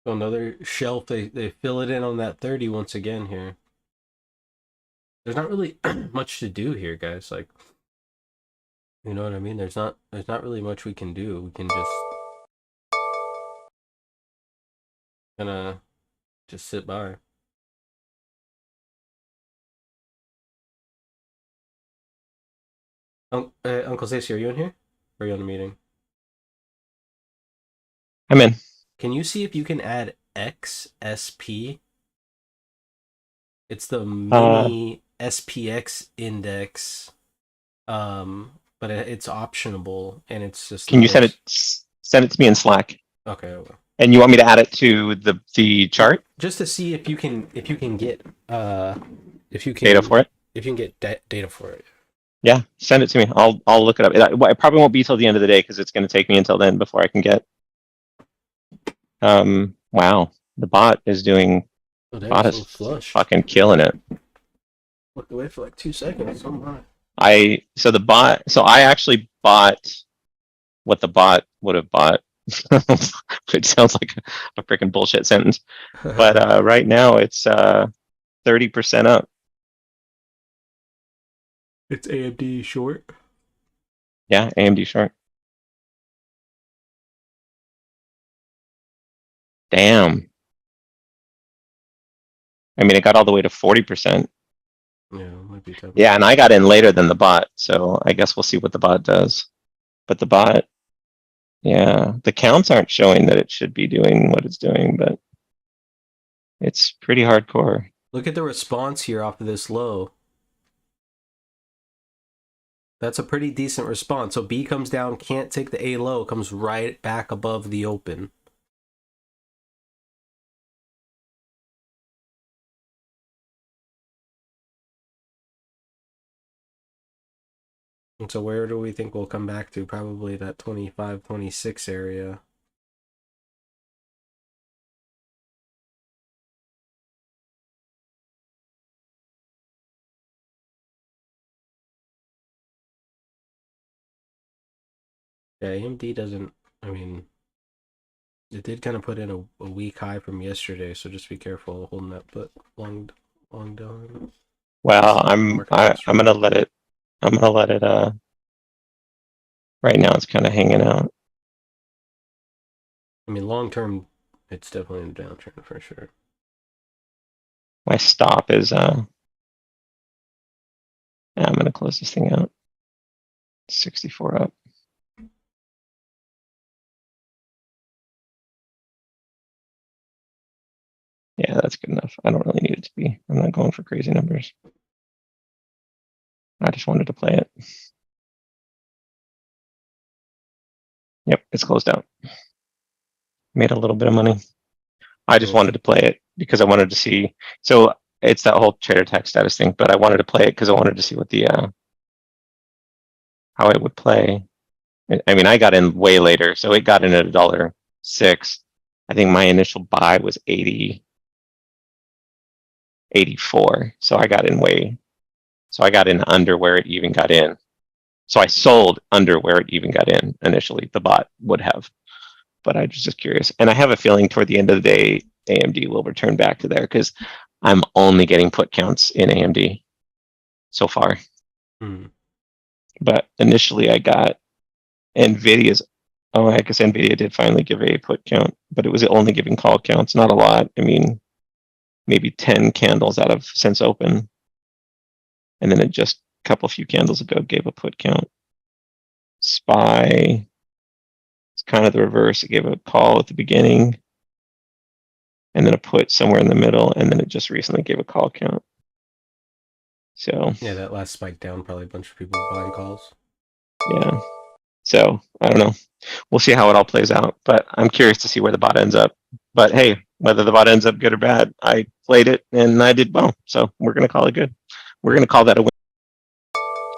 so another shelf. They fill it in on that 30 once again here. There's not really much to do here, guys. Like, you know what I mean? There's not really much we can do. We can just gonna just sit by. Uncle Stacey, are you in here? Or are you on a meeting? I'm in. Can you see if you can add XSP? It's the mini SPX index, but it's optionable and it's just. Can you send it to me in Slack? Okay. I will. And you want me to add it to the chart? Just to see if you can get Data for it? If you can get data for it. Yeah, send it to me. I'll look it up. It probably won't be till the end of the day because it's going to take me until then before I can get. Wow, the bot is doing. Bot is flush. Fucking killing it. Looked away for like 2 seconds. Oh my. I actually bought what the bot would have bought. It sounds like a freaking bullshit sentence. But right now it's 30% up. It's AMD short. Yeah, AMD short. Damn. I mean, it got all the way to 40%. Yeah, it might be tough. Yeah, and I got in later than the bot, so I guess we'll see what the bot does. But the bot, yeah, the counts aren't showing that it should be doing what it's doing, but it's pretty hardcore. Look at the response here off of this low. That's a pretty decent response. So B comes down, can't take the A low, comes right back above the open. And so where do we think we'll come back to? Probably that 25, 26 area. Yeah, AMD doesn't, I mean, it did kind of put in a weak high from yesterday, so just be careful holding that put long down. Well, I'm Market last gonna let it. I'm gonna let it. Right now, it's kind of hanging out. I mean, long term, it's definitely in a downtrend for sure. My stop is. Yeah, I'm gonna close this thing out. 64 up. Yeah, that's good enough. I don't really need it to be. I'm not going for crazy numbers. I just wanted to play it. Yep, it's closed out. Made a little bit of money. I just wanted to play it because I wanted to see. So it's that whole trader tech status thing, but I wanted to play it because I wanted to see what the how it would play. I mean, I got in way later, so it got in at $1.06. I think my initial buy was 84. So I got in way. So I got in under where it even got in. So I sold under where it even got in initially. The bot would have, but I was just curious. And I have a feeling toward the end of the day, AMD will return back to there because I'm only getting put counts in AMD so far. But initially I got NVIDIA's. Oh, I guess NVIDIA did finally give a put count, but it was only giving call counts, not a lot. I mean, maybe 10 candles out of since open. And then it just a couple few candles ago gave a put count. SPY, it's kind of the reverse. It gave a call at the beginning and then a put somewhere in the middle, and then it just recently gave a call count. So yeah, that last spike down, probably a bunch of people buying calls. Yeah. So I don't know. We'll see how it all plays out, but I'm curious to see where the bot ends up. But hey, whether the bot ends up good or bad, I played it and I did well. So we're gonna call it good. We're gonna call that a win.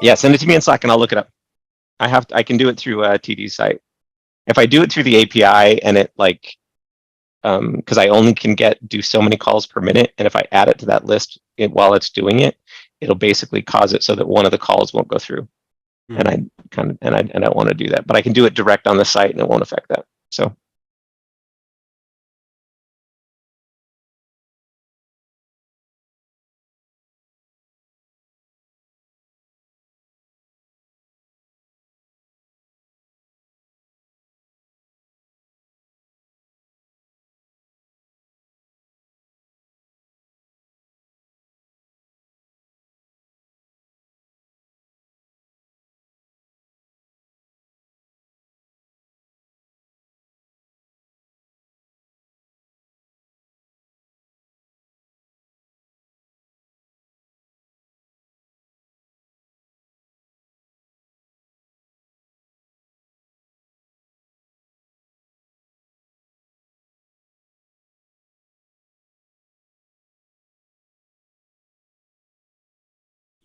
Yeah, send it to me in Slack and I'll look it up. I can do it through TD's site. If I do it through the API and it like, because I only can do so many calls per minute, and if I add it to that list while it's doing it, it'll basically cause it so that one of the calls won't go through. And I don't want to do that, but I can do it direct on the site and it won't affect that. So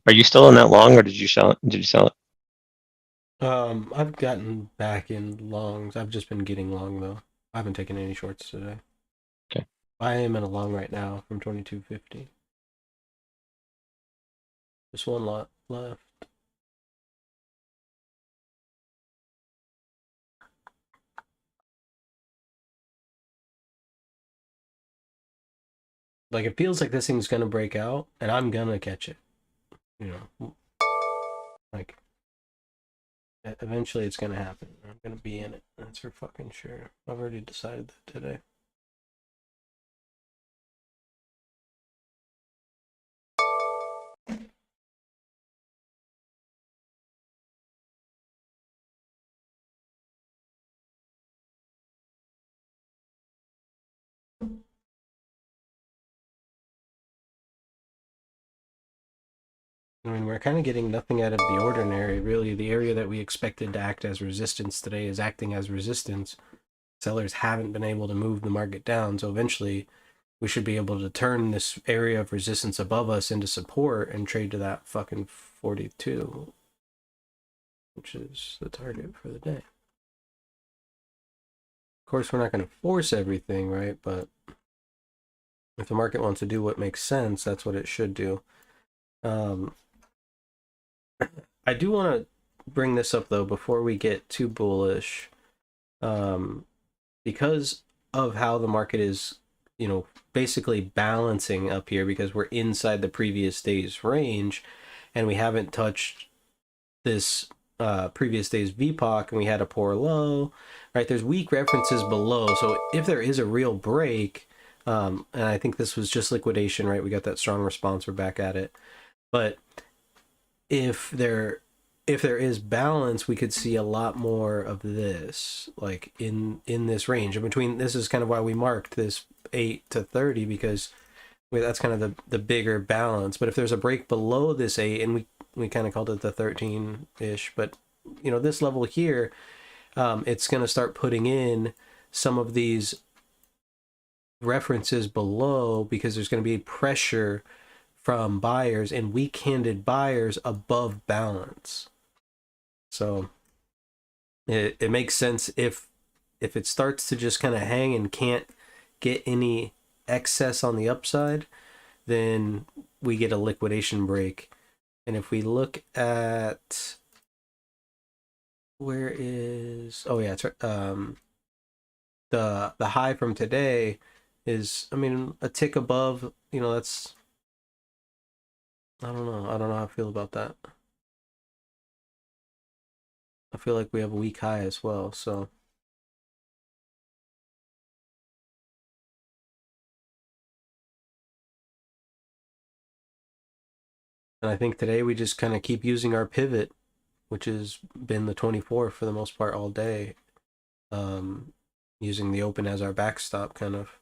are you still in that long or did you sell it? Did you sell it? I've gotten back in longs. I've just been getting long though. I haven't taken any shorts today. Okay. I am in a long right now from 22.50. Just one lot left. Like it feels like this thing's gonna break out, and I'm gonna catch it. You know, like eventually it's gonna happen. I'm gonna be in it. That's for fucking sure. I've already decided that today. I mean, we're kind of getting nothing out of the ordinary, really. The area that we expected to act as resistance today is acting as resistance. Sellers haven't been able to move the market down, so eventually we should be able to turn this area of resistance above us into support and trade to that fucking 42, which is the target for the day. Of course, we're not going to force everything, right? But if the market wants to do what makes sense, that's what it should do. I do want to bring this up though before we get too bullish, because of how the market is, basically balancing up here because we're inside the previous day's range, and we haven't touched this previous day's VPOC, and we had a poor low, right? There's weak references below, so if there is a real break, and I think this was just liquidation, right? We got that strong response, we're back at it. But if there is balance, we could see a lot more of this, like in this range. And between, this is kind of why we marked this 8 to 30, because that's kind of the bigger balance. But if there's a break below this 8, and we kind of called it the 13-ish, but this level here, it's going to start putting in some of these references below, because there's going to be pressure from buyers and weak-handed buyers above balance. So it makes sense if it starts to just kind of hang and can't get any excess on the upside, then we get a liquidation break. And if we look at where is, oh yeah, it's the high from today is, I mean, a tick above, that's, I don't know how I feel about that. I feel like we have a weak high as well, so. And I think today we just kind of keep using our pivot, which has been the 24 for the most part all day, using the open as our backstop, kind of.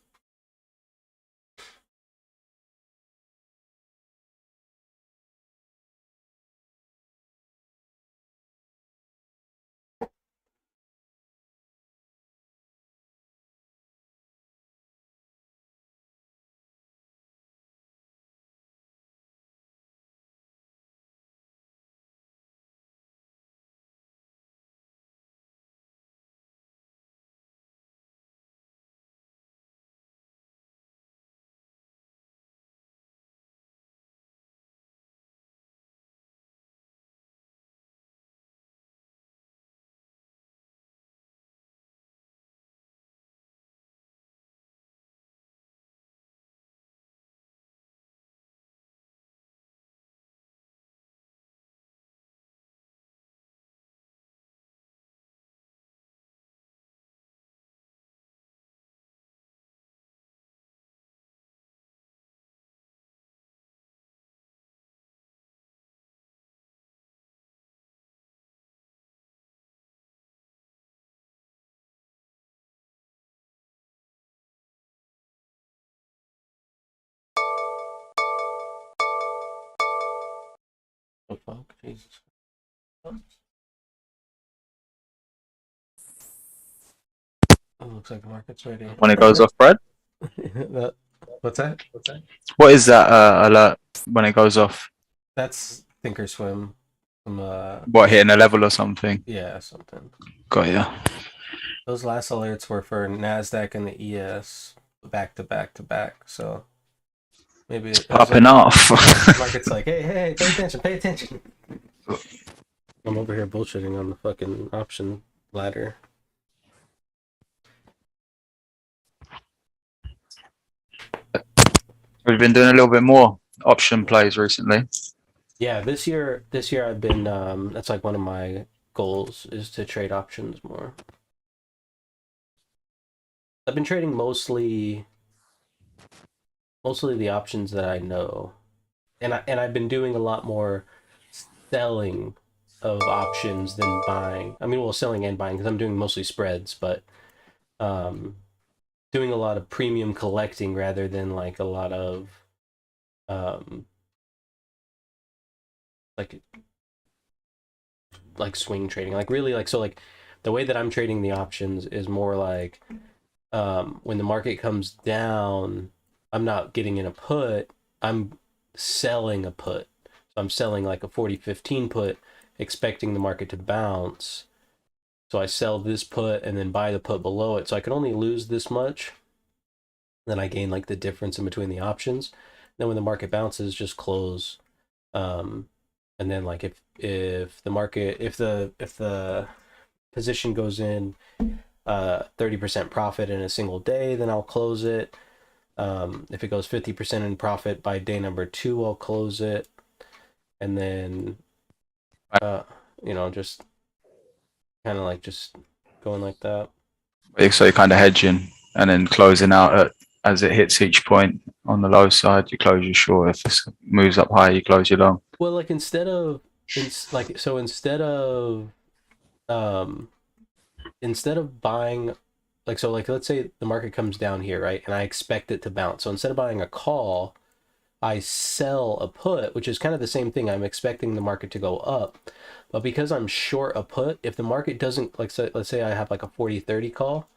Oh fuck, Jesus. Oh, looks like the market's ready. When it goes off, Brad? What's that? What is that alert when it goes off? That's Thinkorswim. What, hitting a level or something? Yeah, something. Got ya. Those last alerts were for NASDAQ and the ES back to back to back. So maybe it was Popping like, off. the market's like, hey, pay attention. I'm over here bullshitting on the fucking option ladder. We've been doing a little bit more option plays recently. Yeah, this year I've been that's like one of my goals, is to trade options more. I've been trading mostly the options that I know. And I've been doing a lot more selling of options than buying. I mean, well, selling and buying, because I'm doing mostly spreads, but doing a lot of premium collecting rather than like a lot of like swing trading, like really like, so like the way that I'm trading the options is more like when the market comes down, I'm not getting in a put, I'm selling a put. So I'm selling like a 40-15 put, expecting the market to bounce. So I sell this put and then buy the put below it. So I can only lose this much. Then I gain like the difference in between the options. Then when the market bounces, just close. And then like if the market, if the position goes in 30% profit in a single day, then I'll close it. If it goes 50% in profit by day number 2, I'll close it. And then just kind of like just going like that. So you're kind of hedging and then closing out as it hits each point. On the low side, you close your short. If it moves up higher, you close your long. Well, like instead of buying, like, so like let's say the market comes down here, right, and I expect it to bounce. So instead of buying a call, I sell a put, which is kind of the same thing. I'm expecting the market to go up, but because I'm short a put, if the market doesn't, like, so let's say I have like a 40-30 call,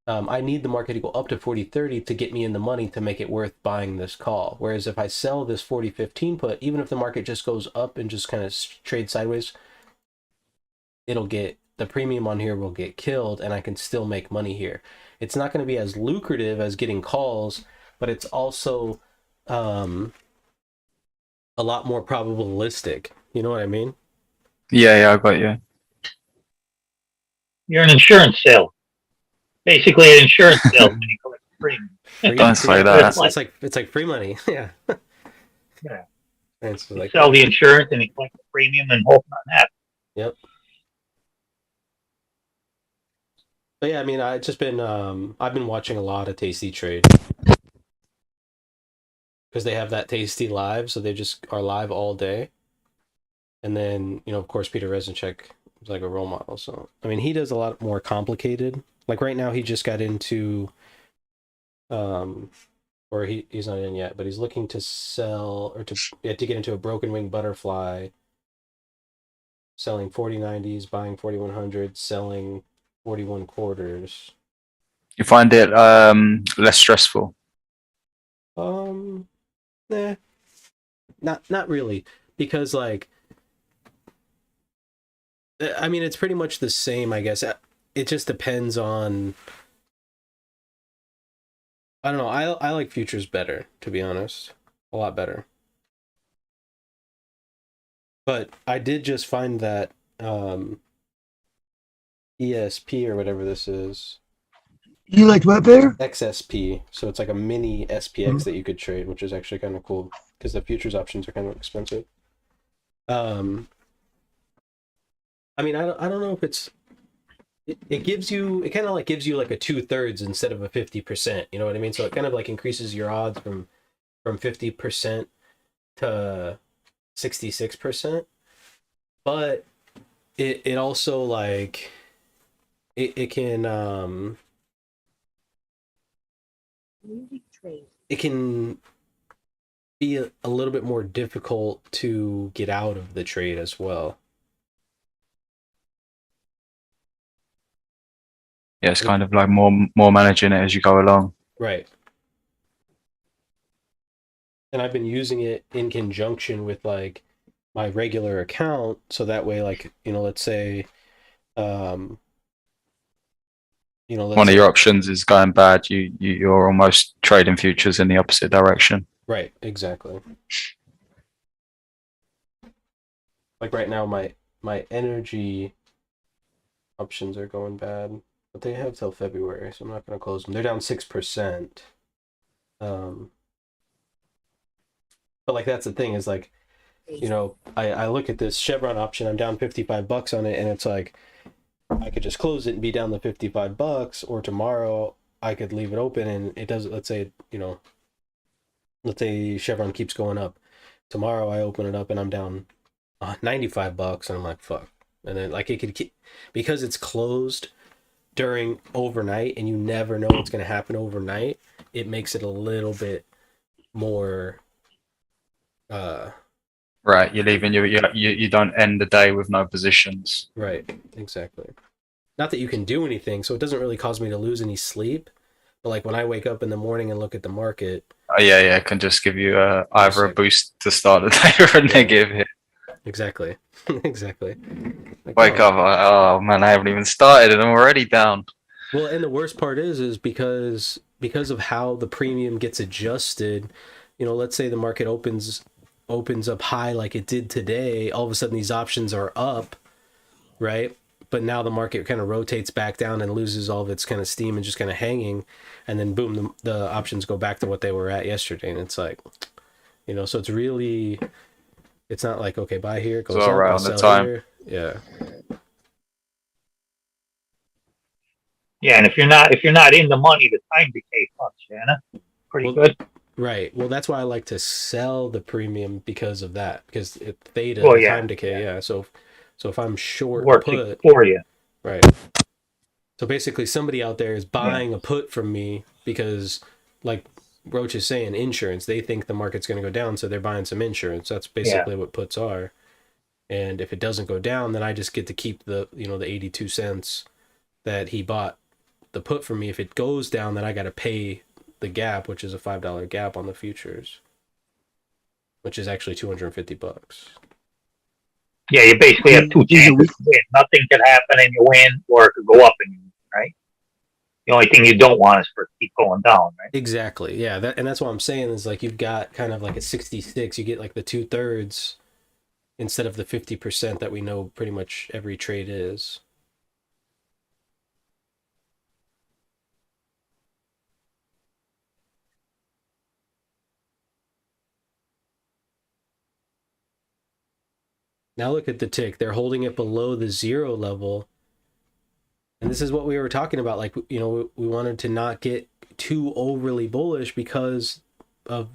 I need the market to go up to 40-30 to get me in the money to make it worth buying this call. Whereas if I sell this 40-15 put, even if the market just goes up and just kind of trade sideways, it'll get, the premium on here will get killed and I can still make money here. It's not going to be as lucrative as getting calls, but it's also a lot more probabilistic. You know what I mean? Yeah, I got you. You're an insurance sale. Basically, an insurance salesman. You collect the premium. Don't say that. It's like free money. Yeah. Yeah. And it's You like, sell the insurance and you collect the premium and hope on that. yep. But yeah, I mean, I've been watching a lot of Tasty Trade because they have that Tasty Live, so they just are live all day. And then, of course, Peter Reznicek is like a role model. So, I mean, he does a lot more complicated. Like right now, he just got into, or he's not in yet, but he's looking to sell or to get into a broken wing butterfly, selling 4090s, buying 4100, selling 41 quarters. You find it less stressful? Nah, not really, because like, I mean, it's pretty much the same, I guess. It just depends on, I don't know. I like futures better, to be honest, a lot better. But I did just find that ESP or whatever this is. You liked what better? XSP. So it's like a mini SPX that you could trade, which is actually kind of cool because the futures options are kind of expensive. I mean, I don't know if it gives you, it kind of like gives you like a 2/3 instead of a 50%. You know what I mean? So it kind of like increases your odds from 50% to 66%. But it also like it can it can be a little bit more difficult to get out of the trade as well. Yeah, it's kind of like more managing it as you go along. Right. And I've been using it in conjunction with like my regular account, so that way, like, let's say, let's One of your options is going bad, you're almost trading futures in the opposite direction. right, exactly. Like right now, my energy options are going bad, but they have till February, so I'm not going to close them. They're down 6%. But like that's the thing is like, I look at this Chevron option, I'm down $55 on it, and it's like I could just close it and be down the $55, or tomorrow I could leave it open and it does. Let's say Chevron keeps going up. Tomorrow I open it up and I'm down $95, and I'm like, fuck. And then like it could keep, because it's closed during overnight and you never know what's going to happen overnight. It makes it a little bit more Right, you're leaving. You don't end the day with no positions. Right, exactly. Not that you can do anything, so it doesn't really cause me to lose any sleep. But like when I wake up in the morning and look at the market, Oh yeah, yeah, it can just give you either a Sick. boost to start the day or a negative hit. exactly, exactly. Like, Wake oh. up, oh man, I haven't even started and I'm already down. Well, and the worst part is because of how the premium gets adjusted. You know, let's say the market opens up high like it did today. All of a sudden, these options are up, right? But now the market kind of rotates back down and loses all of its kind of steam and just kind of hanging, and then boom, the options go back to what they were at yesterday, and it's like, you know, so it's really, it's not like okay, buy here, it It's goes all up, right I'll on the sell time. here, yeah. Yeah, and if you're not in the money, the time decay fucks, Shanna. Pretty Well, good. right. Well, that's why I like to sell the premium because of that. Because it theta, Well, the yeah, time decay, yeah. So if I'm short a works put, for you. right. So basically, somebody out there is Yeah. buying a put from me because, like Roach is saying, insurance. They think the market's going to go down, so they're buying some insurance. That's Yeah. basically what puts are. And if it doesn't go down, then I just get to keep the the 82 cents that he bought the put for me. If it goes down, then I got to pay the gap, which is a $5 gap on the futures, which is actually $250. Yeah, you basically have two chances to win. Nothing could happen and you win, or it could go up and you win, right? The only thing you don't want is for it to keep going down, right? Exactly. Yeah. That's what I'm saying is like you've got kind of like a 66. You get like the 2/3 instead of the 50% that we know pretty much every trade is. Now look at the tick. They're holding it below the 0 level. And this is what we were talking about. Like, we wanted to not get too overly bullish because of,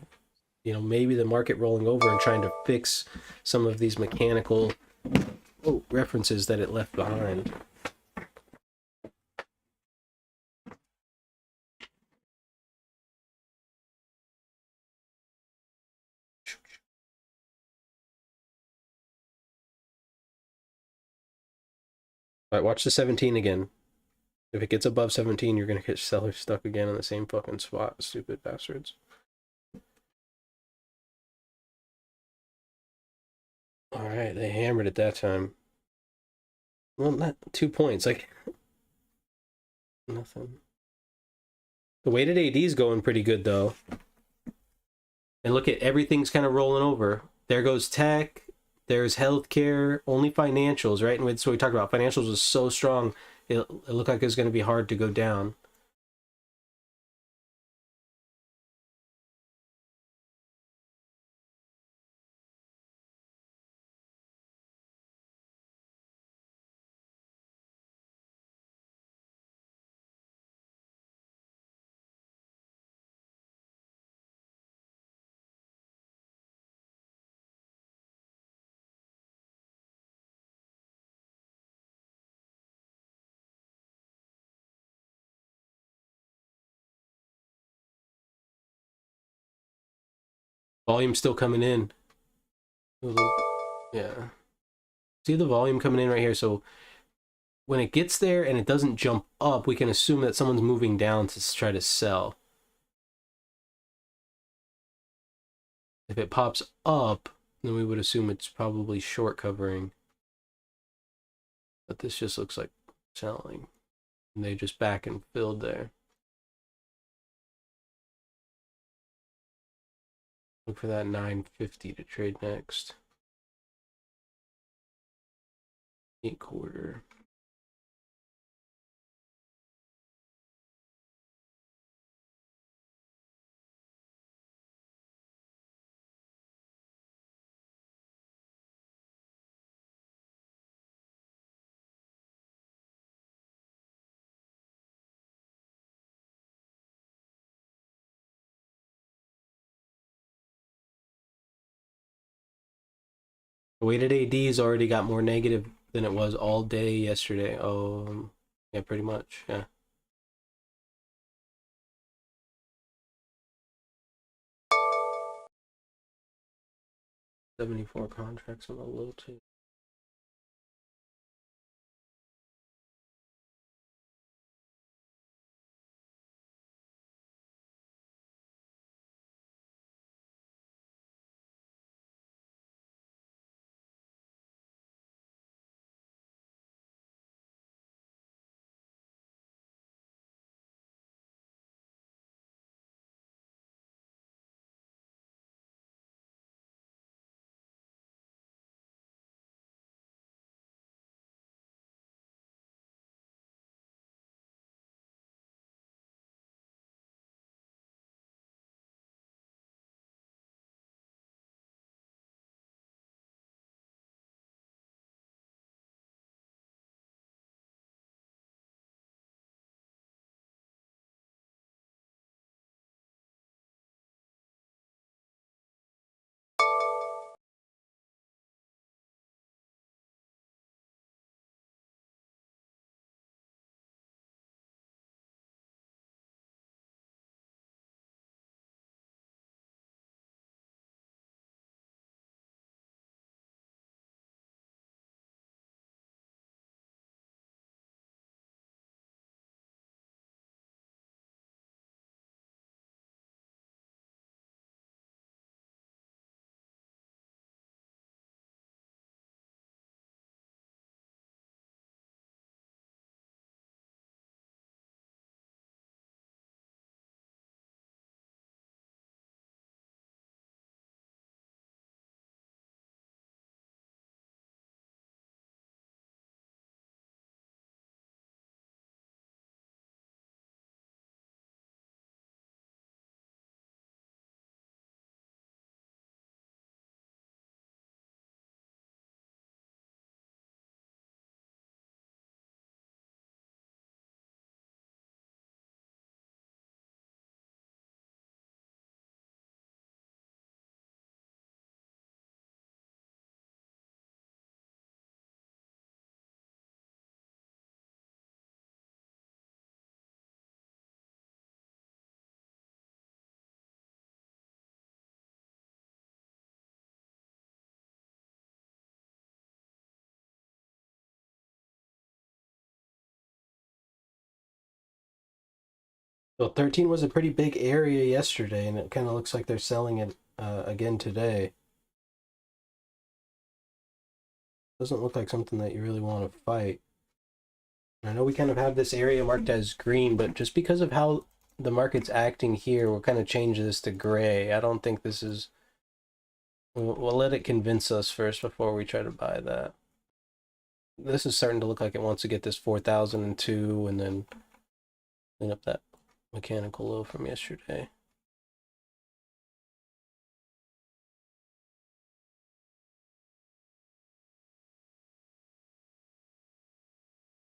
maybe the market rolling over and trying to fix some of these mechanical references that it left behind. All right, watch the 17 again. If it gets above 17, you're going to get sellers stuck again in the same fucking spot. Stupid bastards. All right, they hammered it that time. Well, not 2 points. Like, nothing. The weighted AD is going pretty good, though. And look at everything's kind of rolling over. There goes tech. There's healthcare. Only financials, right? And so we talked about financials was so strong. It looked like it was going to be hard to go down. Volume still coming in. Yeah. See the volume coming in right here. So when it gets there and it doesn't jump up, we can assume that someone's moving down to try to sell. If it pops up, then we would assume it's probably short covering. But this just looks like selling. And they just back and filled there. Look for that 950 to trade next. 8/4. The weighted AD's already got more negative than it was all day yesterday. Yeah, pretty much. Yeah. 74 contracts on the low too. Well, 13 was a pretty big area yesterday, and it kind of looks like they're selling it again today. Doesn't look like something that you really want to fight. I know we kind of have this area marked as green, but just because of how the market's acting here, we'll kind of change this to gray. I don't think this is... We'll let it convince us first before we try to buy that. This is starting to look like it wants to get this 4,002 and then clean up that mechanical low from yesterday.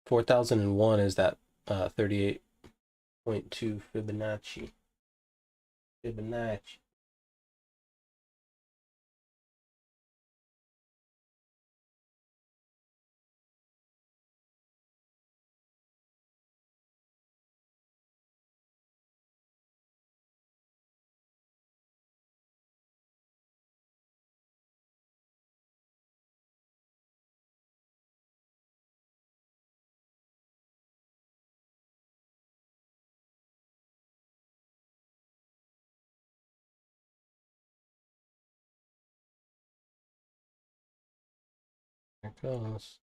$4,001 is that 38.2 Fibonacci. Fibonacci. There it goes.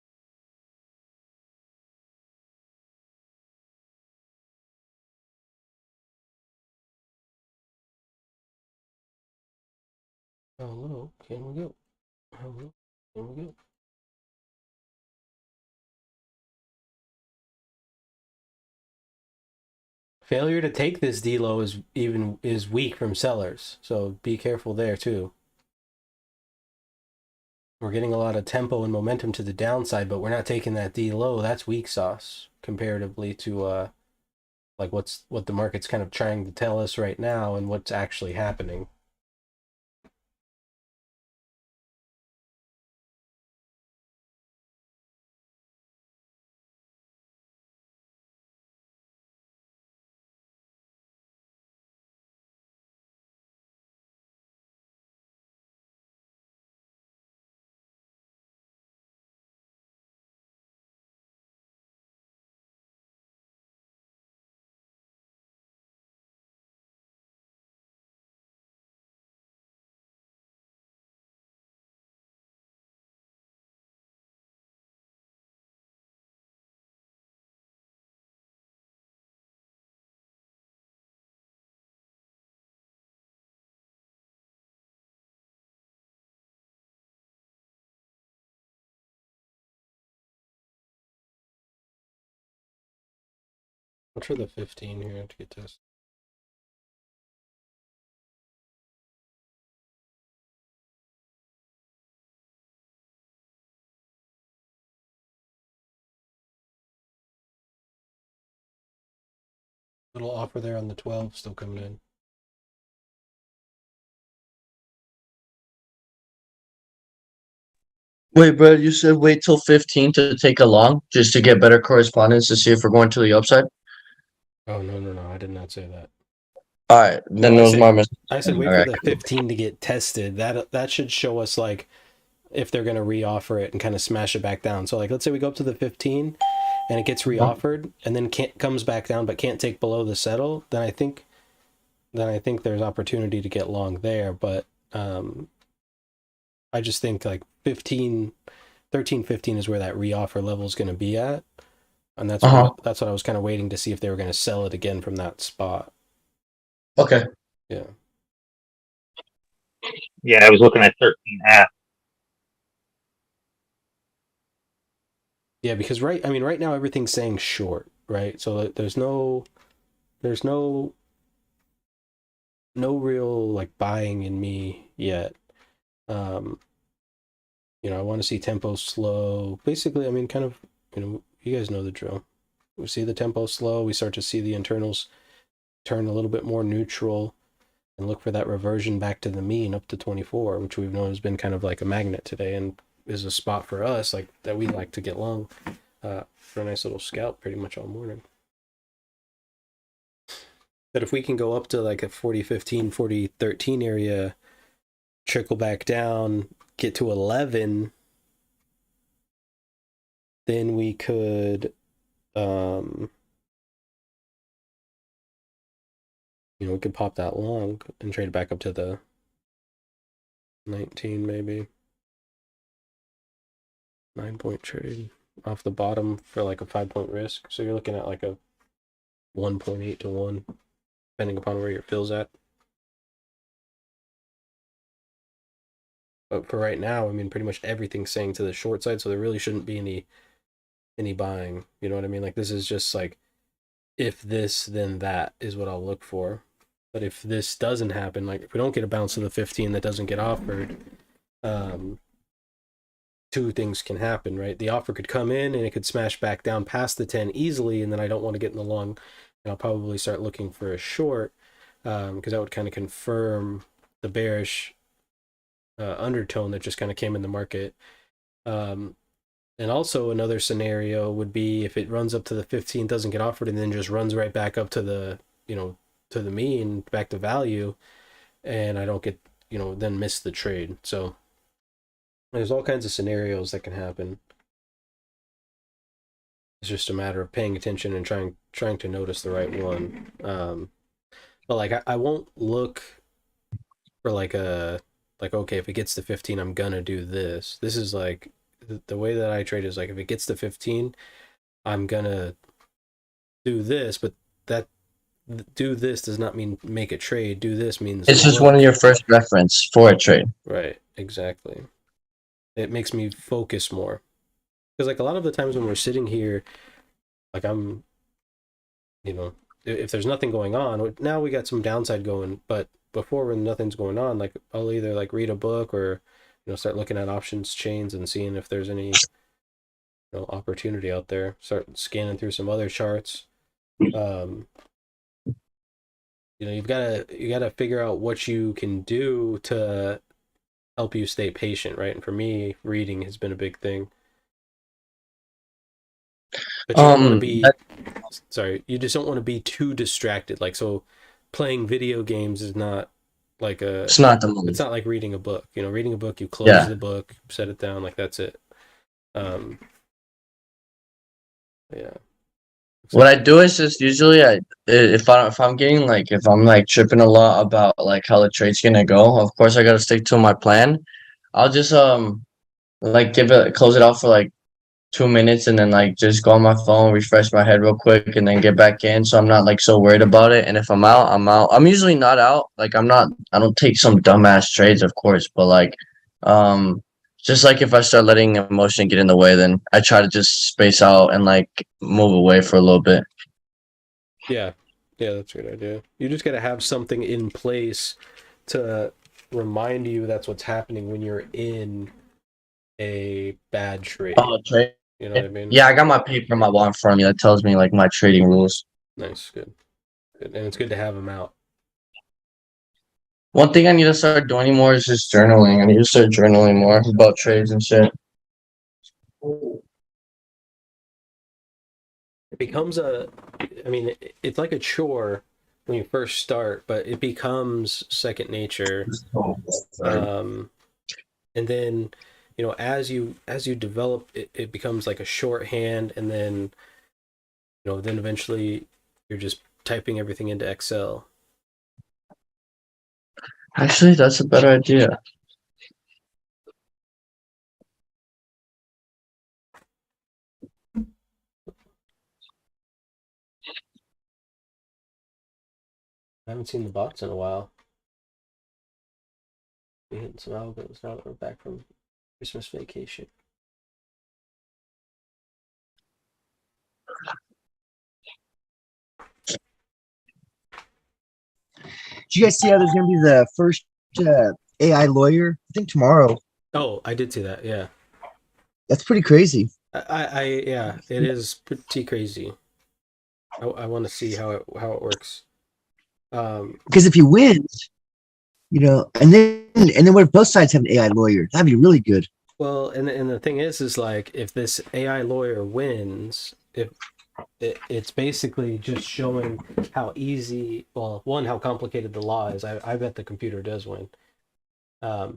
Hello, can we go? Hello, can we go? Failure to take this D-low is weak from sellers, so be careful there too. We're getting a lot of tempo and momentum to the downside, but we're not taking that D-low. That's weak sauce comparatively to like what the market's kind of trying to tell us right now and what's actually happening. I'll try the 15 here to get tested. Little offer there on the 12 still coming in. Wait, Brad, you said wait till 15 to take a long just to get better correspondence to see if we're going to the upside? Oh, no, I did not say that. All right, then No, it was my mistake. I said wait Okay. for the 15 to get tested. That should show us like if they're gonna reoffer it and kind of smash it back down. So like let's say we go up to the 15 and it gets reoffered and then comes back down but can't take below the settle, then I think there's opportunity to get long there. But I just think like 13, 15 is where that reoffer level is going to be at, and that's what I was kind of waiting to see if they were going to sell it again from that spot. Okay. Yeah. Yeah, I was looking at 13.5. Yeah, because right now everything's saying short, right? So there's no real like buying in me yet. I want to see tempo slow. Basically, I mean, kind of, you guys know the drill. We see the tempo slow, we start to see the internals turn a little bit more neutral and look for that reversion back to the mean up to 24, which we've known has been kind of like a magnet today and is a spot for us like that we like to get long for a nice little scalp pretty much all morning. But if we can go up to like a 40-15, 40-13 area, trickle back down, get to 11, then we could we could pop that long and trade it back up to the 19 maybe. 9-point trade off the bottom for like a 5-point risk. So you're looking at like a 1.8 to 1, depending upon where your fill's at. But for right now, I mean, pretty much everything's saying to the short side, so there really shouldn't be any buying. You know what I mean? Like this is just like, if this, then that is what I'll look for. But if this doesn't happen, like if we don't get a bounce to the 15 that doesn't get offered, two things can happen, right? The offer could come in and it could smash back down past the 10 easily, and then I don't want to get in the long, and I'll probably start looking for a short, because that would kind of confirm the bearish undertone that just kind of came in the market. And also another scenario would be if it runs up to the 15, doesn't get offered, and then just runs right back up to the, to the mean, back to value, and I don't get, then miss the trade. So there's all kinds of scenarios that can happen. It's just a matter of paying attention and trying to notice the right one. But like I won't look for like okay, if it gets to 15, I'm gonna do this. This is like the way that I trade is like if it gets to 15, I'm gonna do this, but that do this does not mean make a trade. Do this means This is one of your first reference for a trade. Right, exactly. It makes me focus more. Because like a lot of the times when we're sitting here, like I'm, if there's nothing going on, now we got some downside going, but before when nothing's going on, like I'll either like read a book or, start looking at options chains and seeing if there's any, opportunity out there. Start scanning through some other charts. You've got to figure out what you can do to help you stay patient, right? And for me, reading has been a big thing. But you don't want to be you just don't want to be too distracted. Like, so playing video games is not like it's not the move. It's not like reading a book. Reading a book, you close the book, set it down, like that's it. Yeah. What I do is just usually if I'm getting like if I'm like tripping a lot about like how the trade's gonna go, of course I gotta stick to my plan. I'll just like close it out for like 2 minutes and then like just go on my phone, refresh my head real quick, and then get back in. So I'm not like so worried about it. And if I'm out, I'm out. I'm usually not out. Like I don't take some dumbass trades, of course, but like just like if I start letting emotion get in the way, then I try to just space out and like move away for a little bit. Yeah, that's a good idea. You just got to have something in place to remind you that's what's happening when you're in a bad trade. Oh, trade. You know what I mean? Yeah, I got my paper in my wall in front of me that tells me like my trading rules. Nice, good. And it's good to have them out. One thing I need to start doing more is just journaling. I need to start journaling more about trades and shit. It becomes it's like a chore when you first start, but it becomes second nature. And then, as you develop, it becomes like a shorthand, and then, then eventually you're just typing everything into Excel. Actually, that's a better idea. I haven't seen the bots in a while. We hitting some algos now that we're back from Christmas vacation. Did you guys see how there's going to be the first AI lawyer? I think tomorrow. Oh, I did see that. Yeah. That's pretty crazy. Yeah, it is pretty crazy. I want to see how it works. Because if he wins, and then what if both sides have an AI lawyer? That'd be really good. Well, and the thing is like if this AI lawyer wins, if it's basically just showing how easy, well, one, how complicated the law is. I bet the computer does win,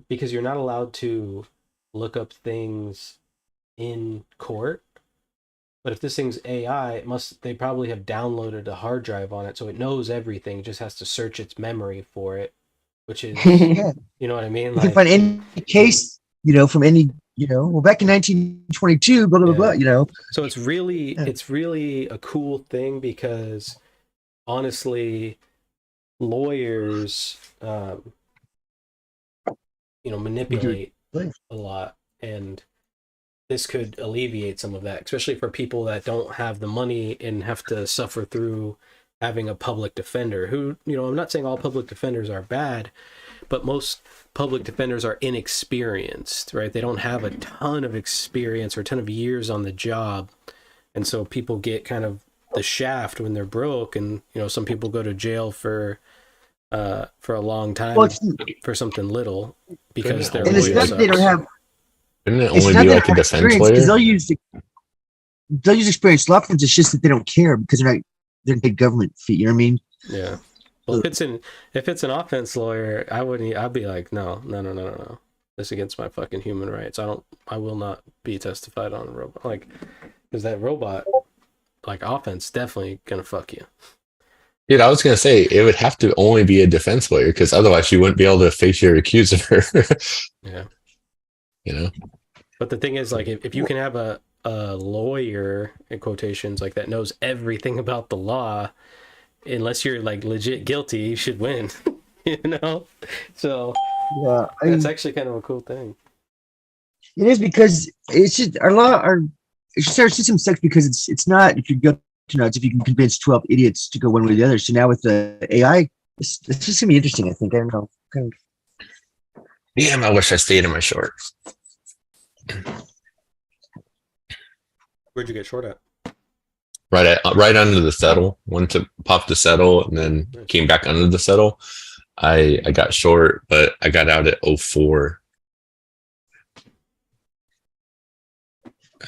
because you're not allowed to look up things in court. But if this thing's AI, they probably have downloaded a hard drive on it, so it knows everything. It just has to search its memory for it, which is, Yeah. you know what I mean? You can find any case, from any, well, back in 1922, blah, blah, blah, blah, So it's really a cool thing because honestly, lawyers, manipulate a lot, and this could alleviate some of that, especially for people that don't have the money and have to suffer through having a public defender who, I'm not saying all public defenders are bad, but most public defenders are inexperienced, right? They don't have a ton of experience or a ton of years on the job. And so people get kind of the shaft when they're broke. And, some people go to jail for a long time for something little because their and it's lawyer not sucks. they don't have. Shouldn't it only be like a defense lawyer? Because they'll use experienced law firms. It's just that they don't care because they're going to pay government fee. You know what I mean? Yeah. Well, if it's an offense lawyer, I'd be like, no. This against my fucking human rights. I will not be testified on a robot. Like, because that robot, like, offense definitely gonna fuck you. Dude, I was gonna say it would have to only be a defense lawyer because otherwise you wouldn't be able to face your accuser. Yeah. But the thing is, like, if you can have a lawyer, in quotations, like, that knows everything about the law, unless you're like legit guilty, you should win. So yeah, it's actually kind of a cool thing. It is because it's just our system sucks because it's not if you go to if you can convince 12 idiots to go one way or the other. So now with the AI, it's just gonna be interesting. I think I don't know. damn, I wish I stayed in my shorts. Where'd you get short at? Right under the settle. Went to pop the settle and then came back under the settle. I got short, but I got out at 04.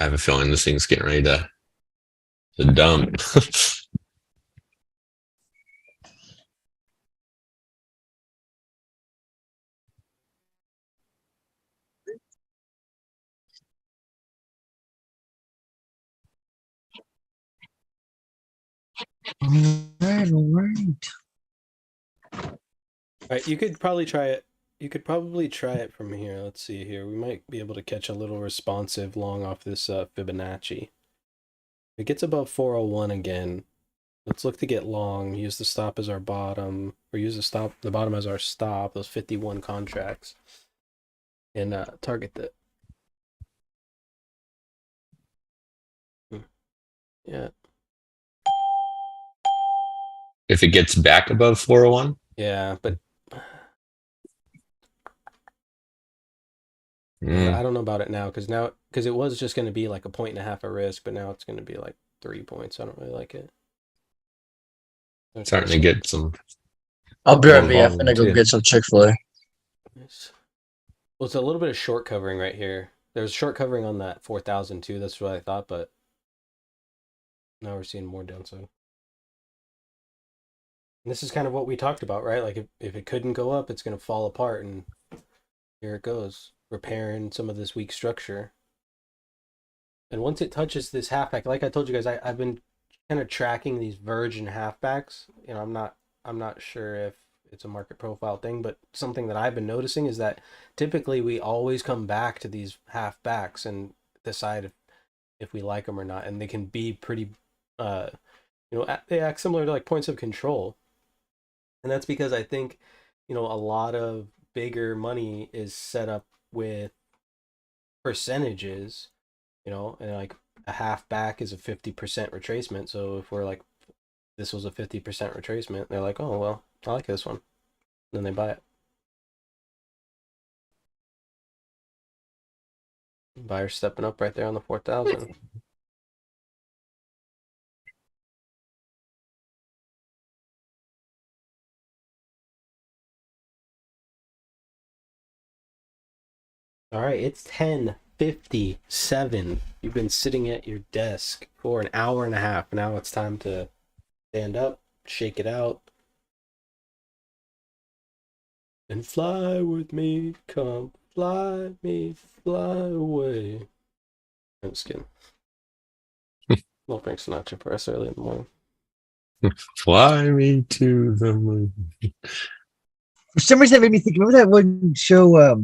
I have a feeling this thing's getting ready to dump. All right. You could probably try it. You could probably try it from here. Let's see here. We might be able to catch a little responsive long off this Fibonacci. If it gets above 401 again, let's look to get long. Use the stop as our bottom, or use the bottom as our stop. Those 51 contracts, and target that. Yeah. if it gets back above 401. Yeah, but Mm. I don't know about it now because it was just going to be like 1.5 points of risk, but now it's going to be like 3 points. I don't really like it. Starting to get some I'll be more right back. I'm volume gonna go too. get some Chick-fil-A. Nice. Well, it's a little bit of short covering right here. There's short covering on that 4,000 too. That's what I thought, but now we're seeing more downside. And this is kind of what we talked about, right? Like if it couldn't go up, it's going to fall apart, and here it goes, repairing some of this weak structure. And once it touches this halfback, like I told you guys, I've been kind of tracking these virgin halfbacks. You know, I'm not sure if it's a market profile thing, but something that I've been noticing is that typically we always come back to these halfbacks and decide if we like them or not, and they can be pretty, they act similar to like points of control. And that's because I think, a lot of bigger money is set up with percentages, and like a half back is a 50% retracement. So if we're like, this was a 50% retracement, they're like, oh, well, I like this one. Then they buy it. Buyers stepping up right there on the 4,000. All right, it's 10:57. You've been sitting at your desk for an hour and a half. Now it's time to stand up, shake it out, and fly with me. Come fly me, fly away. I'm just kidding. Little Frank Sinatra for us early in the morning. Fly me to the moon. For some reason, that made me think. Remember that one show?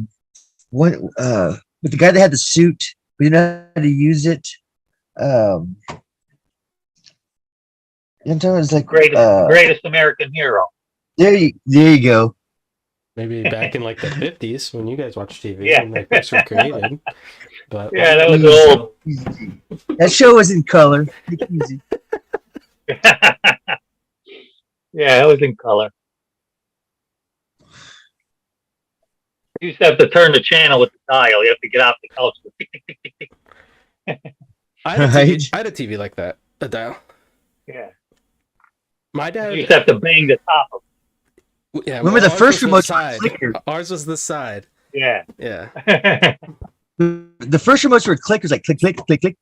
With the guy that had the suit, we didn't know how to use it. You know, it's like Greatest American Hero. There you go. Maybe back in like the 50s when you guys watched TV Yeah. when they first were created. But Yeah, that was old. That show was in color. Easy. Yeah, it was in color. You used to have to turn the channel with the dial. You have to get off the couch. Tick, tick, tick, tick, tick. I had Right. I had a TV like that, a dial. Yeah. My dad. You used to have to bang the top of Yeah, Remember the ours first was remote side. clicker? Ours was the side. it. Yeah. Yeah. The first remotes were clickers, like click, click, click, click.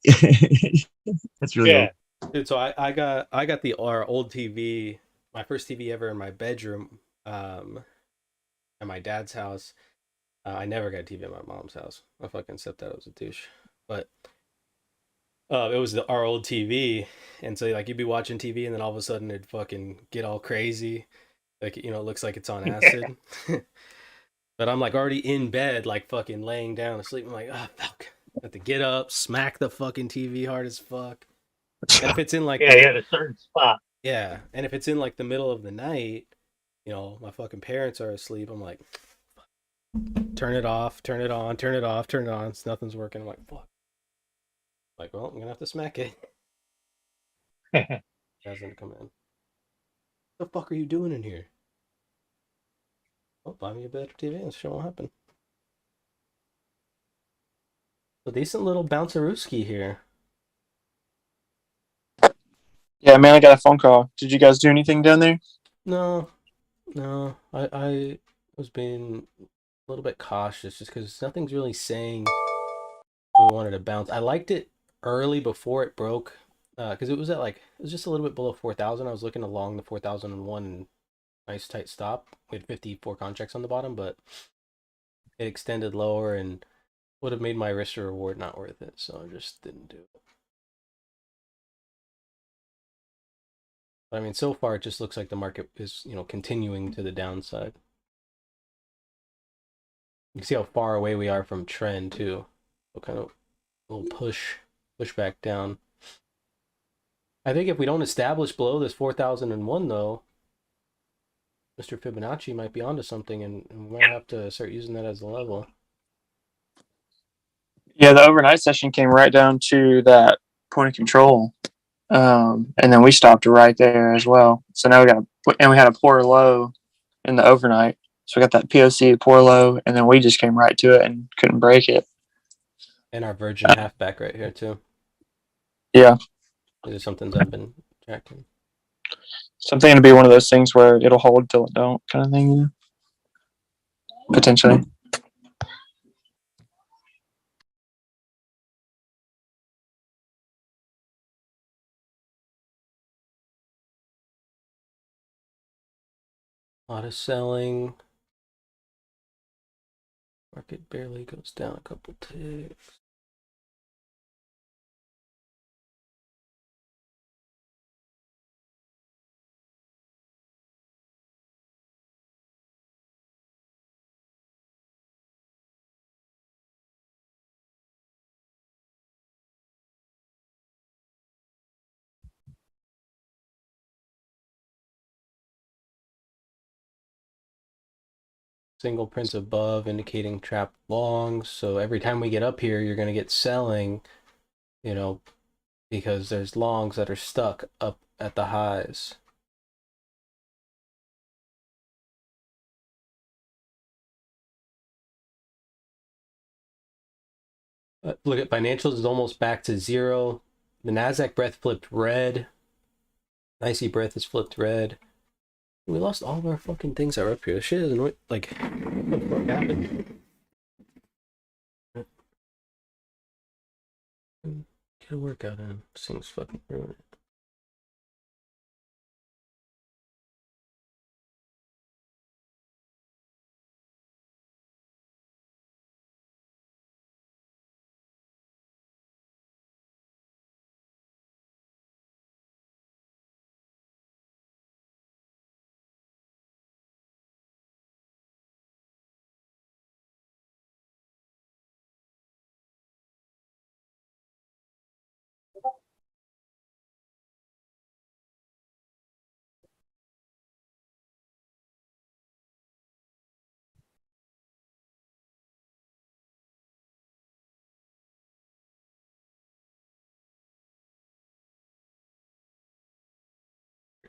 That's really Yeah. old. Dude, so I got our old TV, my first TV ever in my bedroom, at my dad's house. I never got a TV at my mom's house. I fucking stepdad was a douche, but it was our old TV, and so like you'd be watching TV, and then all of a sudden it'd fucking get all crazy, like it looks like it's on acid. But I'm like already in bed, like fucking laying down asleep. I'm like, oh fuck, I have to get up, smack the fucking TV hard as fuck. And if it's in like Yeah, you had a certain spot. yeah, and if it's in like the middle of the night, my fucking parents are asleep. I'm like, turn it off, turn it on, turn it off, turn it on. Nothing's working. I'm like, fuck. Like, well, I'm gonna have to smack it. Dad's gonna come in. What the fuck are you doing in here? Oh, buy me a better TV and shit won't happen. A decent little bouncerooski here. Yeah, man, I got a phone call. Did you guys do anything down there? No. I was being a little bit cautious just because nothing's really saying we wanted to bounce. I liked it early before it broke because it was just a little bit below 4,000. I was looking along the 4,001 and nice tight stop. We had 54 contracts on the bottom, but it extended lower and would have made my risk to reward not worth it. So I just didn't do it. I mean, so far it just looks like the market is, continuing to the downside. You can see how far away we are from trend too. So kind of a little push back down. I think if we don't establish below this 4,001 though, Mr. Fibonacci might be onto something, and we might have to start using that as a level. Yeah, the overnight session came right down to that point of control. And then we stopped right there as well. So now we had a poor low in the overnight. So we got that POC poor low, and then we just came right to it and couldn't break it. And our virgin halfback right here too. Yeah. These are some things I've been tracking. Something to be one of those things where it'll hold till it don't kind of thing. Yeah. Potentially. A lot of selling. Market barely goes down a couple ticks. Single prints above indicating trap longs. So every time we get up here, you're going to get selling, you know, because there's longs that are stuck up at the highs. Look at financials is almost back to zero. The Nasdaq breath flipped red. Nicey breath is flipped red. We lost all of our fucking things that were up here. This shit isn't like what the fuck happened? Get a workout in. This thing's fucking ruined.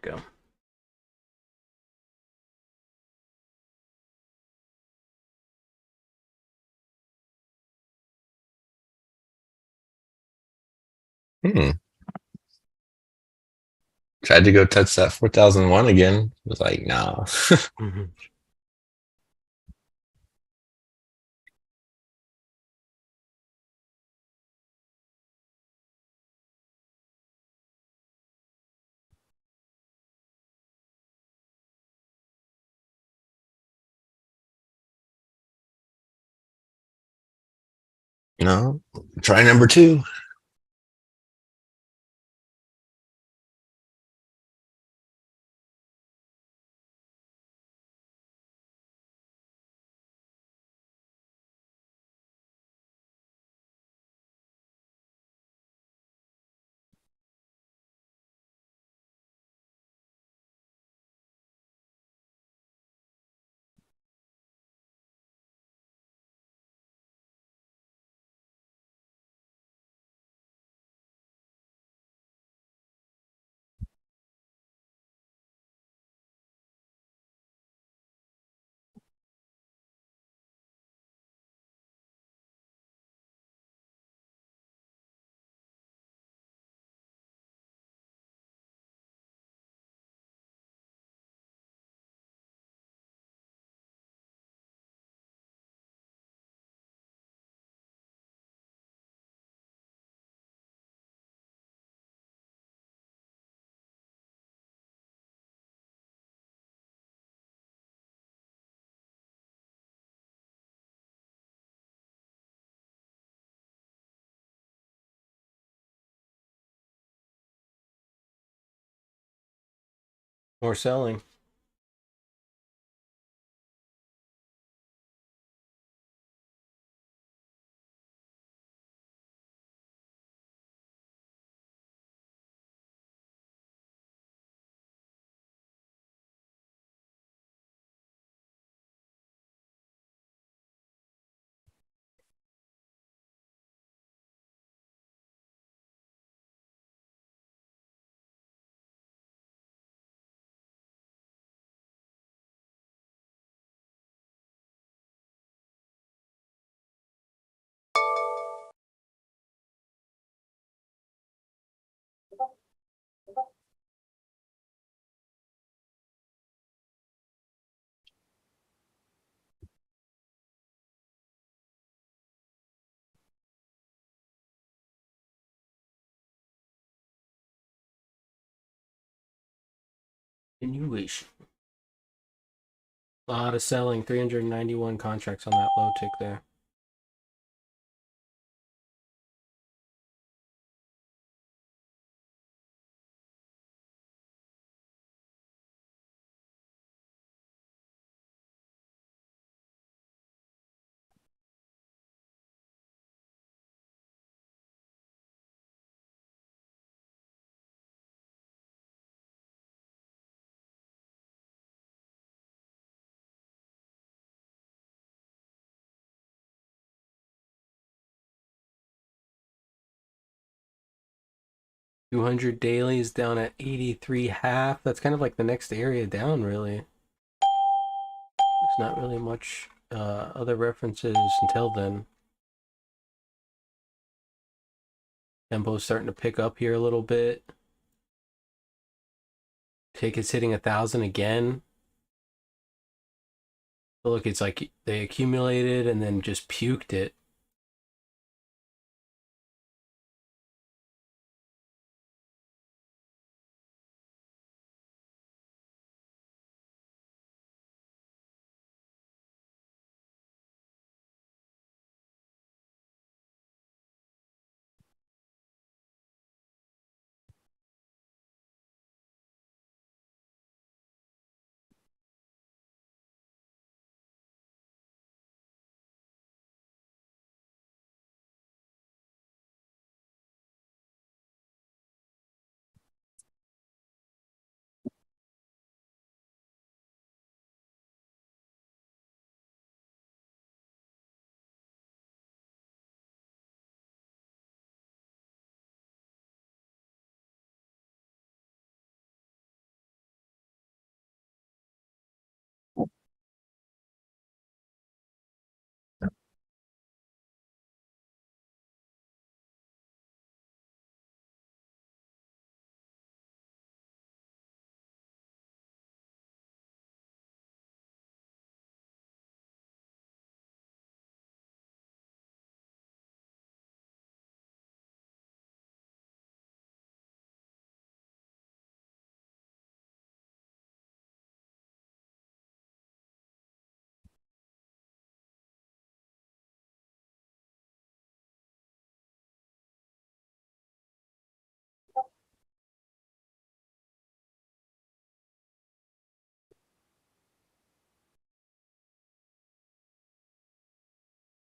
There we go. Hmm. Tried to go touch that 4001 again. Was like, nah. Mm-hmm. You know, try number two. More selling. Continuation. A lot of selling. 391 contracts on that low tick there. $200 daily is down at 83.5. That's kind of like the next area down, really. There's not really much other references until then. Tempo's starting to pick up here a little bit. Tickets hitting 1,000 again. But look, it's like they accumulated and then just puked it.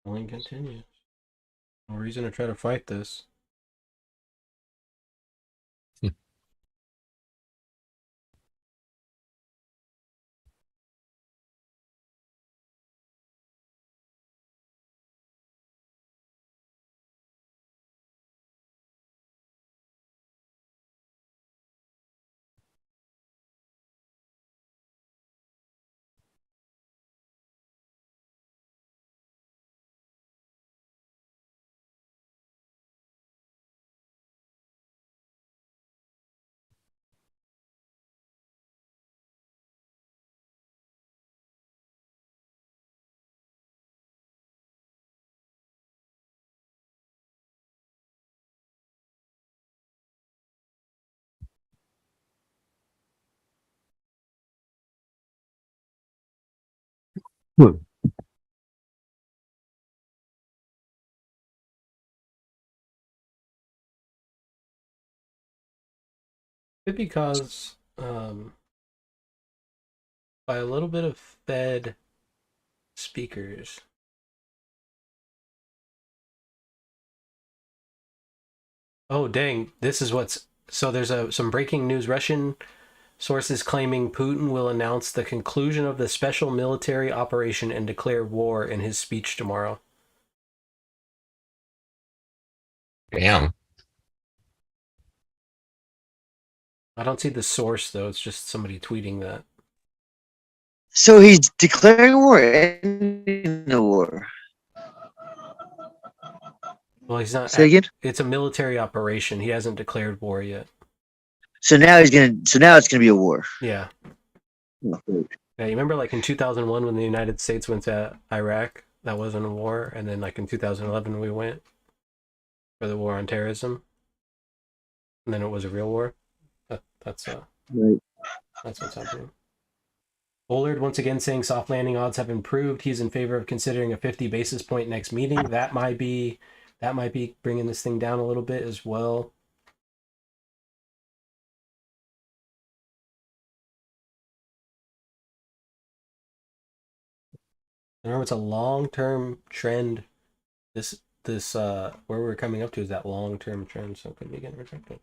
Only continues. No reason to try to fight this. Could be caused by a little bit of Fed speakers. Oh dang! This is what's so. There's some breaking news. Russian sources claiming Putin will announce the conclusion of the special military operation and declare war in his speech tomorrow. Damn. I don't see the source though. It's just somebody tweeting that. So he's declaring war, ending the war. Well, he's not. Say again? It's a military operation. He hasn't declared war yet. So now he's gonna. So now it's gonna be a war. Yeah. Yeah, you remember like in 2001 when the United States went to Iraq, that wasn't a war, and then like in 2011 we went for the war on terrorism, and then it was a real war. That's Right. that's what's happening. Bullard once again saying soft landing odds have improved. He's in favor of considering a 50 basis point next meeting. That might be bringing this thing down a little bit as well. Remember, it's a long-term trend. This where we're coming up to is that long-term trend, so it could be getting rejected.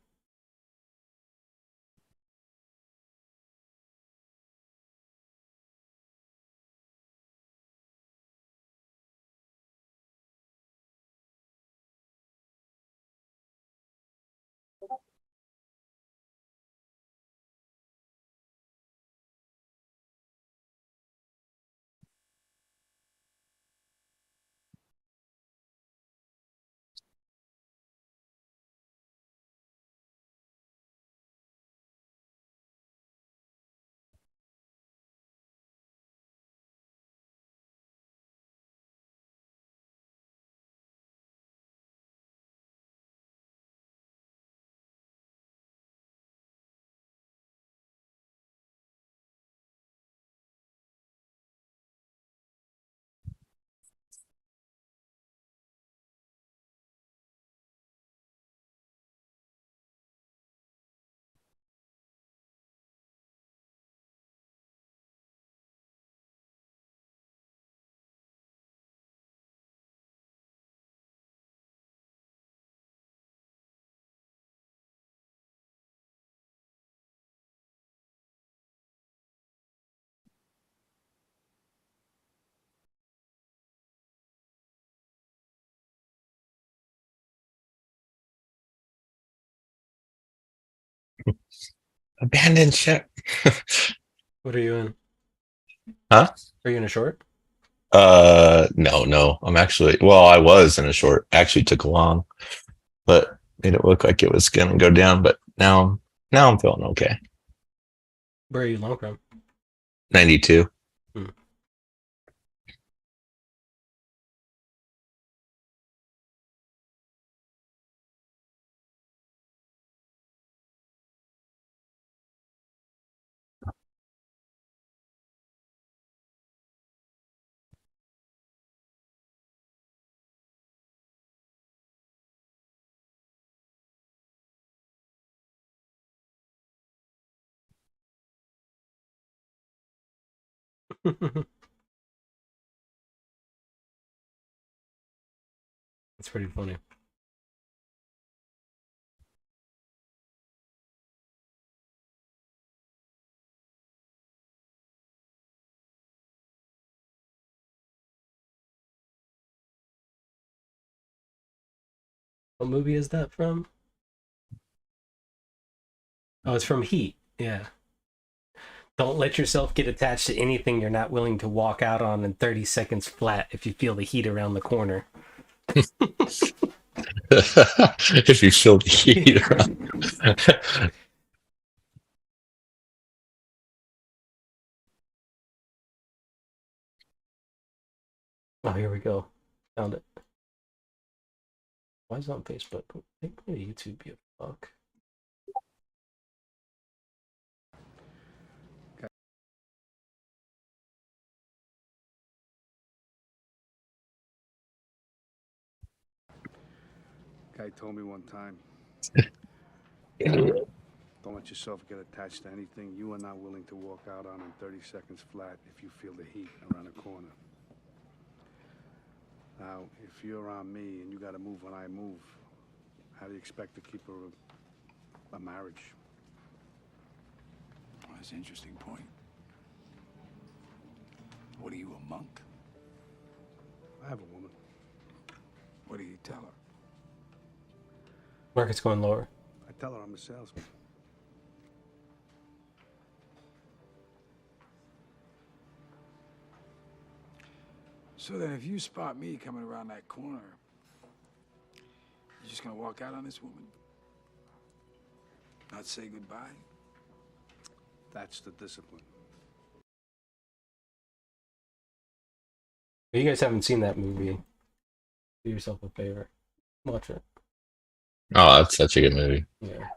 Abandoned ship. What are you in? Huh? Are you in a short? No. I'm actually, well, I was in a short. Actually took a long, but made it look like it was gonna go down. But now I'm feeling okay. Where are you long from? 92. Hmm. That's pretty funny. What movie is that from? Oh, it's from Heat. Yeah. Don't let yourself get attached to anything you're not willing to walk out on in 30 seconds flat if you feel the heat around the corner. If you feel the heat around. Oh, here we go. Found it. Why is it on Facebook? I think maybe YouTube be a fuck. Guy told me one time, don't let yourself get attached to anything you are not willing to walk out on in 30 seconds flat if you feel the heat around the corner. Now, if you're around me and you gotta move when I move, how do you expect to keep a marriage? Well, that's an interesting point. What are you, a monk? I have a woman. What do you tell her? Market's going lower. I tell her I'm a salesman. So then if you spot me coming around that corner, you're just gonna walk out on this woman? Not say goodbye? That's the discipline. If you guys haven't seen that movie, do yourself a favor. Watch it. Oh, that's such a good movie. Yeah.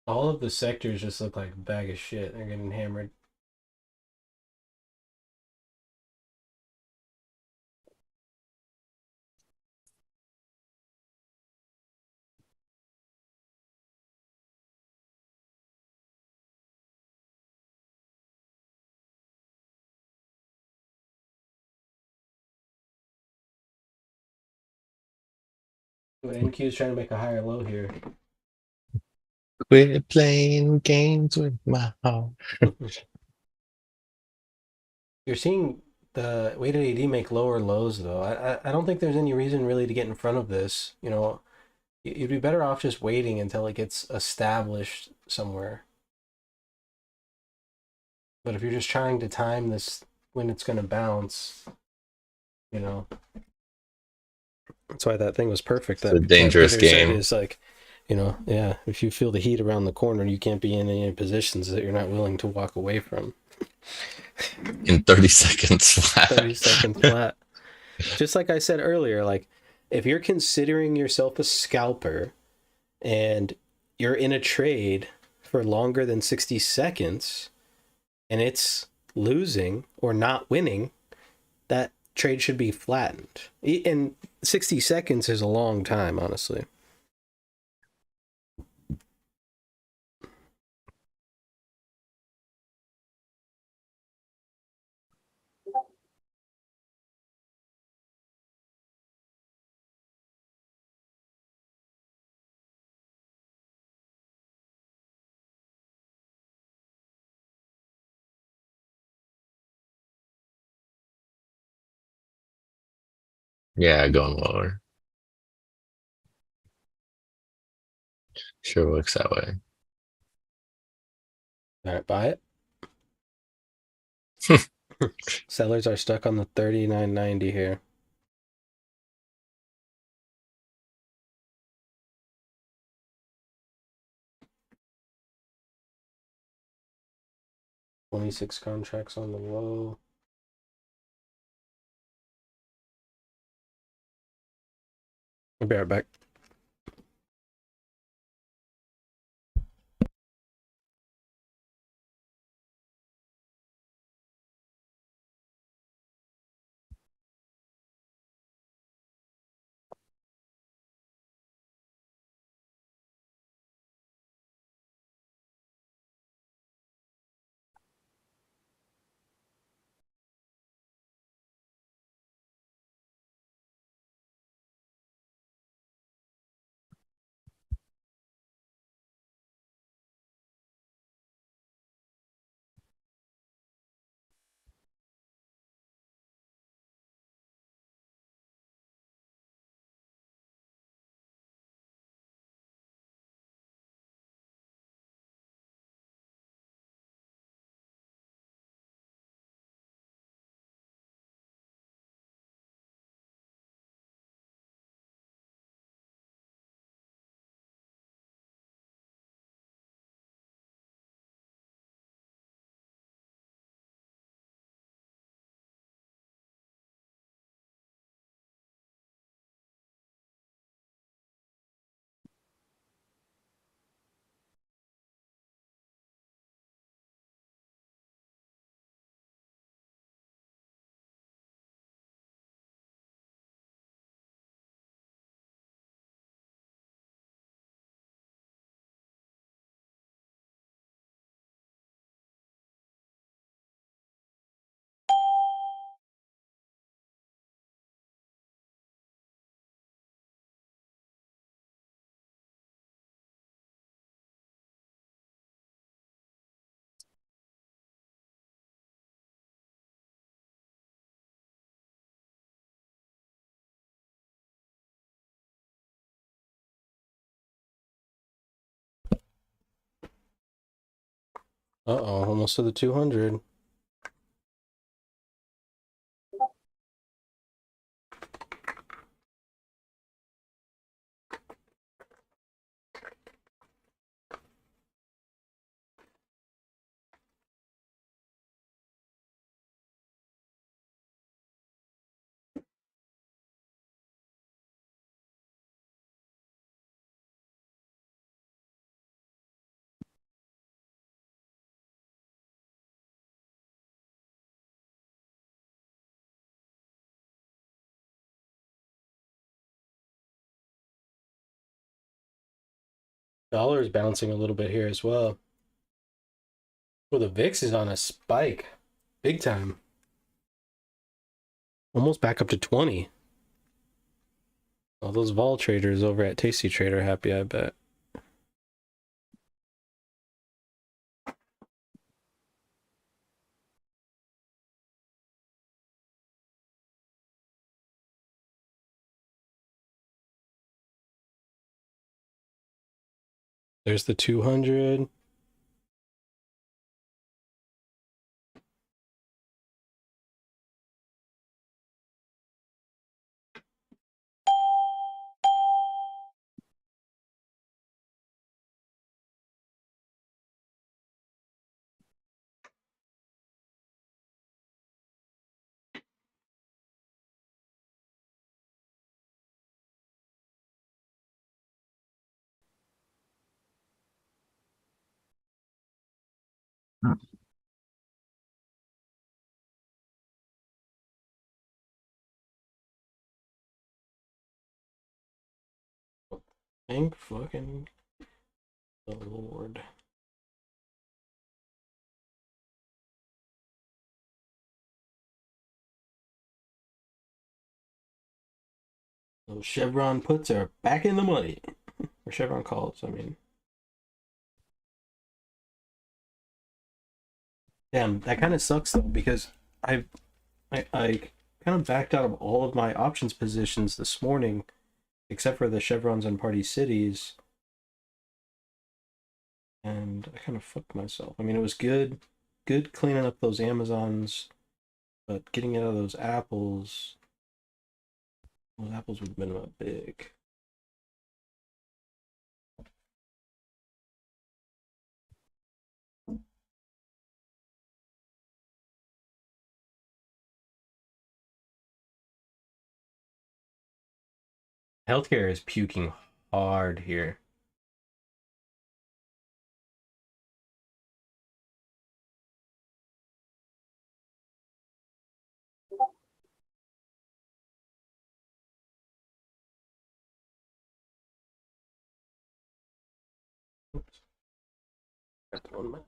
All of the sectors just look like a bag of shit. They're getting hammered. NQ's trying to make a higher low here. Quit playing games with my heart. You're seeing the weighted AD make lower lows though. I don't think there's any reason really to get in front of this. You know, you'd be better off just waiting until it gets established somewhere. But if you're just trying to time this when it's going to bounce, you know, that's why that thing was perfect. It's a dangerous game. Is like, you know, yeah, if you feel the heat around the corner, you can't be in any positions that you're not willing to walk away from. In 30 seconds flat. 30 seconds flat. Just like I said earlier, like if you're considering yourself a scalper and you're in a trade for longer than 60 seconds and it's losing or not winning, that trade should be flattened. And 60 seconds is a long time, honestly. Yeah, going lower. Sure looks that way. All right, buy it. Sellers are stuck on the 39.90 here. $26 contracts on the low. I'll be right back. Uh-oh, almost to the 200. Dollar is bouncing a little bit here as well. Well, the VIX is on a spike, big time. Almost back up to 20. All those vol traders over at Tasty Trade are happy, I bet. There's the 200. Thank fucking the Lord. Those Chevron puts are back in the money. Or Chevron calls, I mean. Damn, that kind of sucks though, because I kind of backed out of all of my options positions this morning, except for the Chevrons and Party Cities. And I kind of fucked myself. I mean, it was good cleaning up those Amazons, but getting out of those apples would have been about big. Healthcare is puking hard here. Oops. That's one minute.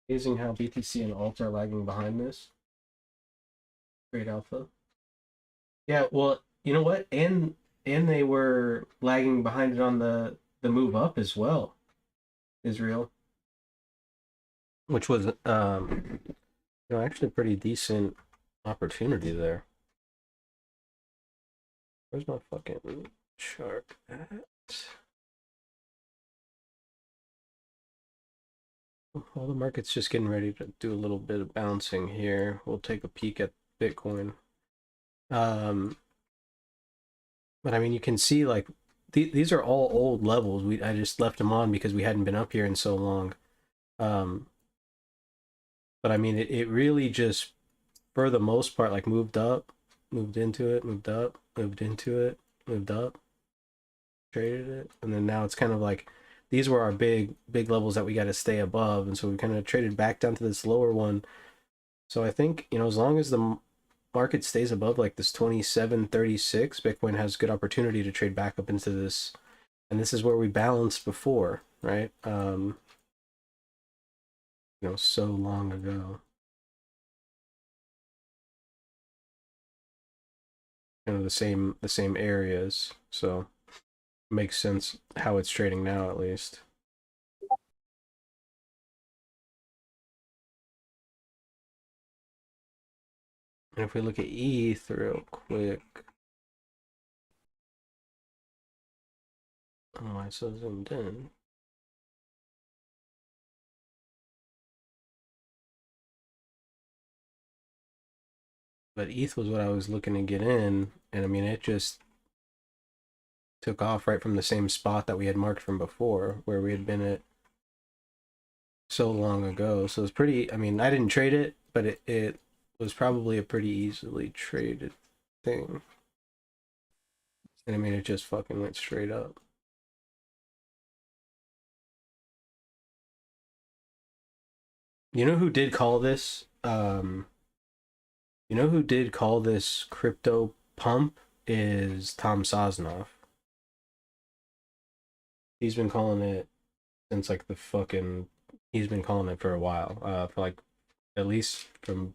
Amazing how BTC and Alt are lagging behind this. Great alpha. Yeah, well, you know what? And they were lagging behind it on the move up as well. Israel. Which was actually a pretty decent opportunity there. Where's my fucking chart at? Well, the market's just getting ready to do a little bit of bouncing here. We'll take a peek at Bitcoin. But I mean, you can see like these are all old levels. I just left them on because we hadn't been up here in so long. But I mean, it really just, for the most part, like moved up, moved into it, moved up, moved into it, moved up, traded it, and then now it's kind of like these were our big levels that we got to stay above, and so we kind of traded back down to this lower one. So I think, as long as the market stays above like this 2736, Bitcoin has good opportunity to trade back up into this, and this is where we balanced before, right? So long ago. The same areas, so makes sense how it's trading now, at least. And if we look at ETH real quick, oh, I so zoomed in. But ETH was what I was looking to get in, and I mean, it just took off right from the same spot that we had marked from before, where we had been at so long ago. So it's pretty, I mean, I didn't trade it, but it was probably a pretty easily traded thing. And I mean, it just fucking went straight up. You know who did call this? You know who did call this crypto pump is Tom Sosnoff. He's been calling it since like he's been calling it for a while. For like at least from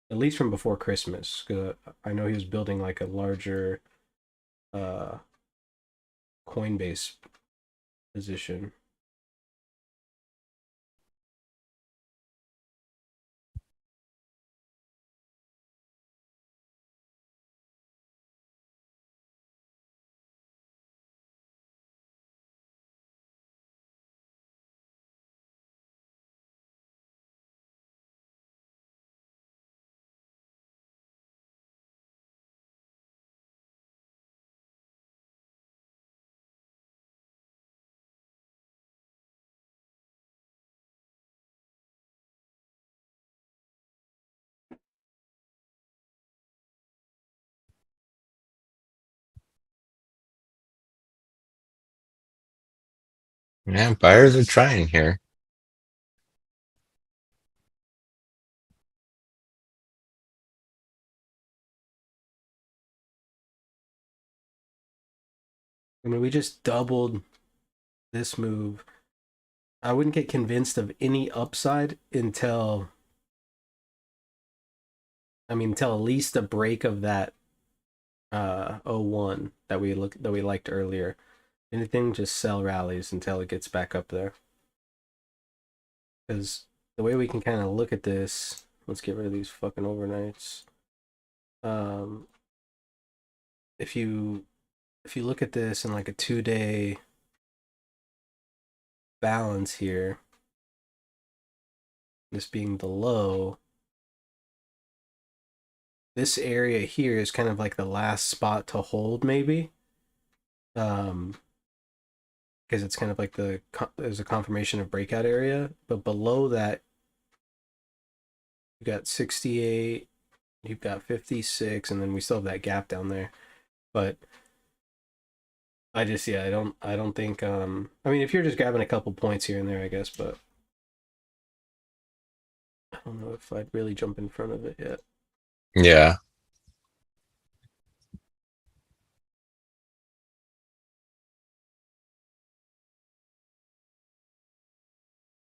before Christmas. 'Cause I know he was building like a larger Coinbase position. Yeah, buyers are trying here. I mean, we just doubled this move. I wouldn't get convinced of any upside until at least a break of that 01 that we liked earlier. Anything, just sell rallies until it gets back up there. Because the way we can kind of look at this, let's get rid of these fucking overnights. If you look at this in like a 2-day balance here, this being the low, this area here is kind of like the last spot to hold, maybe. Because it's kind of like there's a confirmation of breakout area, but below that, you got 68, you've got 56, and then we still have that gap down there. But I don't think, I mean, if you're just grabbing a couple points here and there, I guess, but I don't know if I'd really jump in front of it yet. Yeah.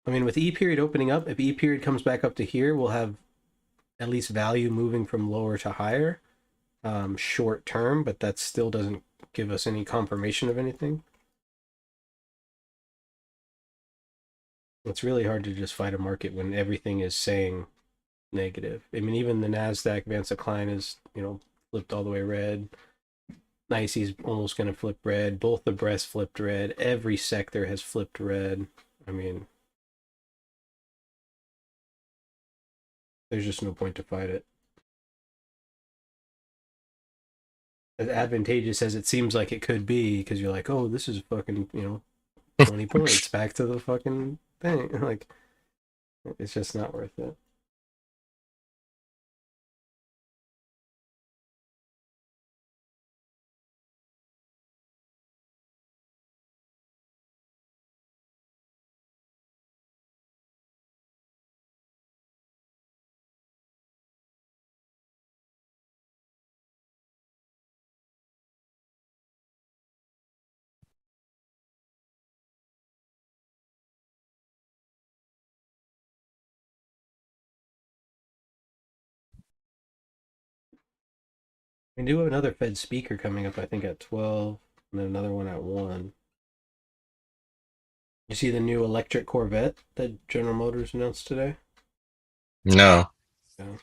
I mean, with E period opening up, if E period comes back up to here, we'll have at least value moving from lower to higher, short term, but that still doesn't give us any confirmation of anything. It's really hard to just fight a market when everything is saying negative. I mean, even the NASDAQ Advanced Decline is, flipped all the way red. NYSE's almost going to flip red. Both the breasts flipped red. Every sector has flipped red. I mean, there's just no point to fight it. As advantageous as it seems like it could be, because you're like, oh, this is fucking, 20 points back to the fucking thing. Like, it's just not worth it. We do have another Fed speaker coming up, I think, at 12, and then another one at 1. You see the new electric Corvette that General Motors announced today? No. Yeah.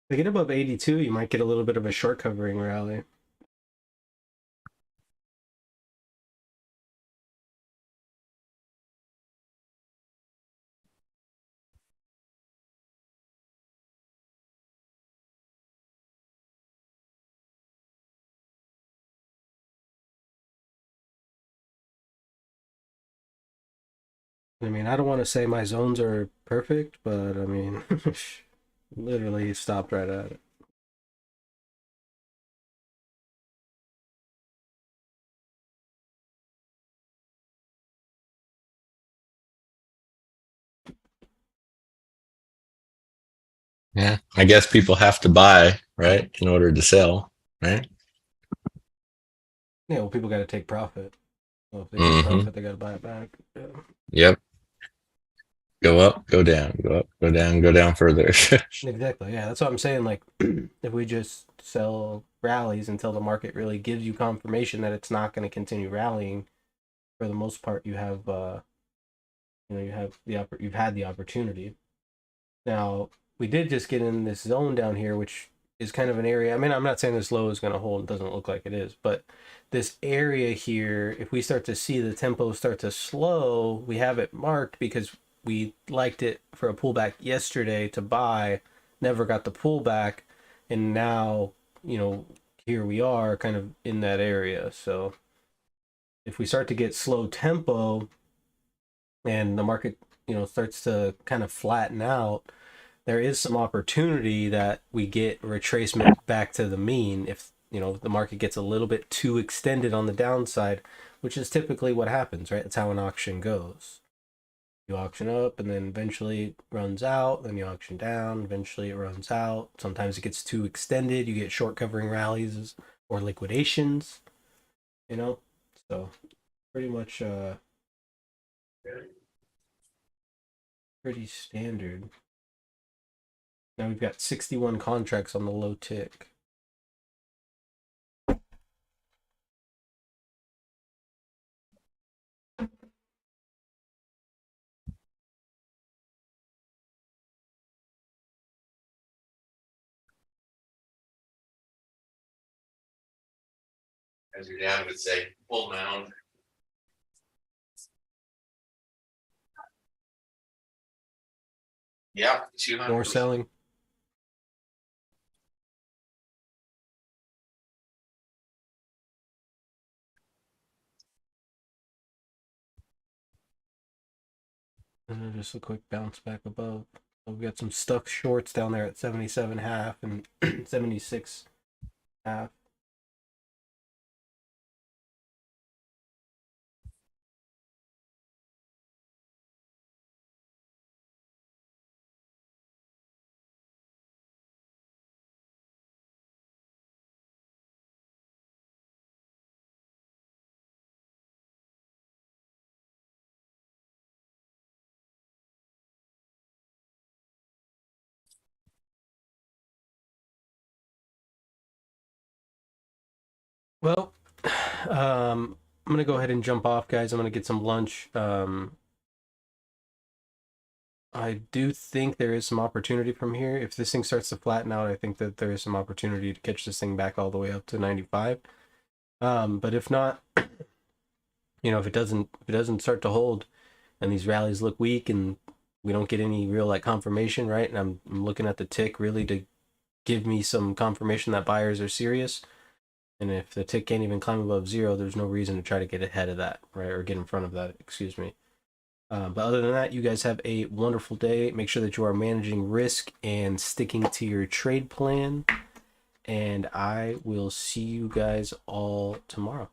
If they get above 82, you might get a little bit of a short covering rally. I mean, I don't want to say my zones are perfect, but I mean, literally stopped right at it. Yeah. I guess people have to buy, right, in order to sell, right? Yeah, well, people got to take profit. Well, if they take Mm-hmm. profit, they got to buy it back. Yeah. Yep. Go up, go down, go up, go down further. Exactly. Yeah, that's what I'm saying. Like, if we just sell rallies until the market really gives you confirmation that it's not going to continue rallying, for the most part, you have, you have you've had the opportunity. Now, we did just get in this zone down here, which is kind of an area. I mean, I'm not saying this low is going to hold. It doesn't look like it is, but this area here, if we start to see the tempo start to slow, we have it marked because we liked it for a pullback yesterday to buy, never got the pullback, and now, here we are kind of in that area. So if we start to get slow tempo and the market, starts to kind of flatten out, there is some opportunity that we get retracement back to the mean if the market gets a little bit too extended on the downside, which is typically what happens, right? That's how an auction goes. You auction up and then eventually it runs out, then you auction down, eventually it runs out. Sometimes it gets too extended, you get short covering rallies or liquidations, so pretty much pretty standard. Now we've got 61 contracts on the low tick. As your dad would say, full mound. Yeah, 200. More selling. And then just a quick bounce back above. So we've got some stuck shorts down there at 77.5 and 76.5. Well, I'm gonna go ahead and jump off, guys. I'm gonna get some lunch. I do think there is some opportunity from here. If this thing starts to flatten out, I think that there is some opportunity to catch this thing back all the way up to 95. But if not, if it doesn't start to hold, and these rallies look weak, and we don't get any real like confirmation, right? And I'm looking at the tick really to give me some confirmation that buyers are serious. And if the tick can't even climb above 0, there's no reason to try to get ahead of that, right? Or get in front of that, excuse me. But other than that, you guys have a wonderful day. Make sure that you are managing risk and sticking to your trade plan. And I will see you guys all tomorrow.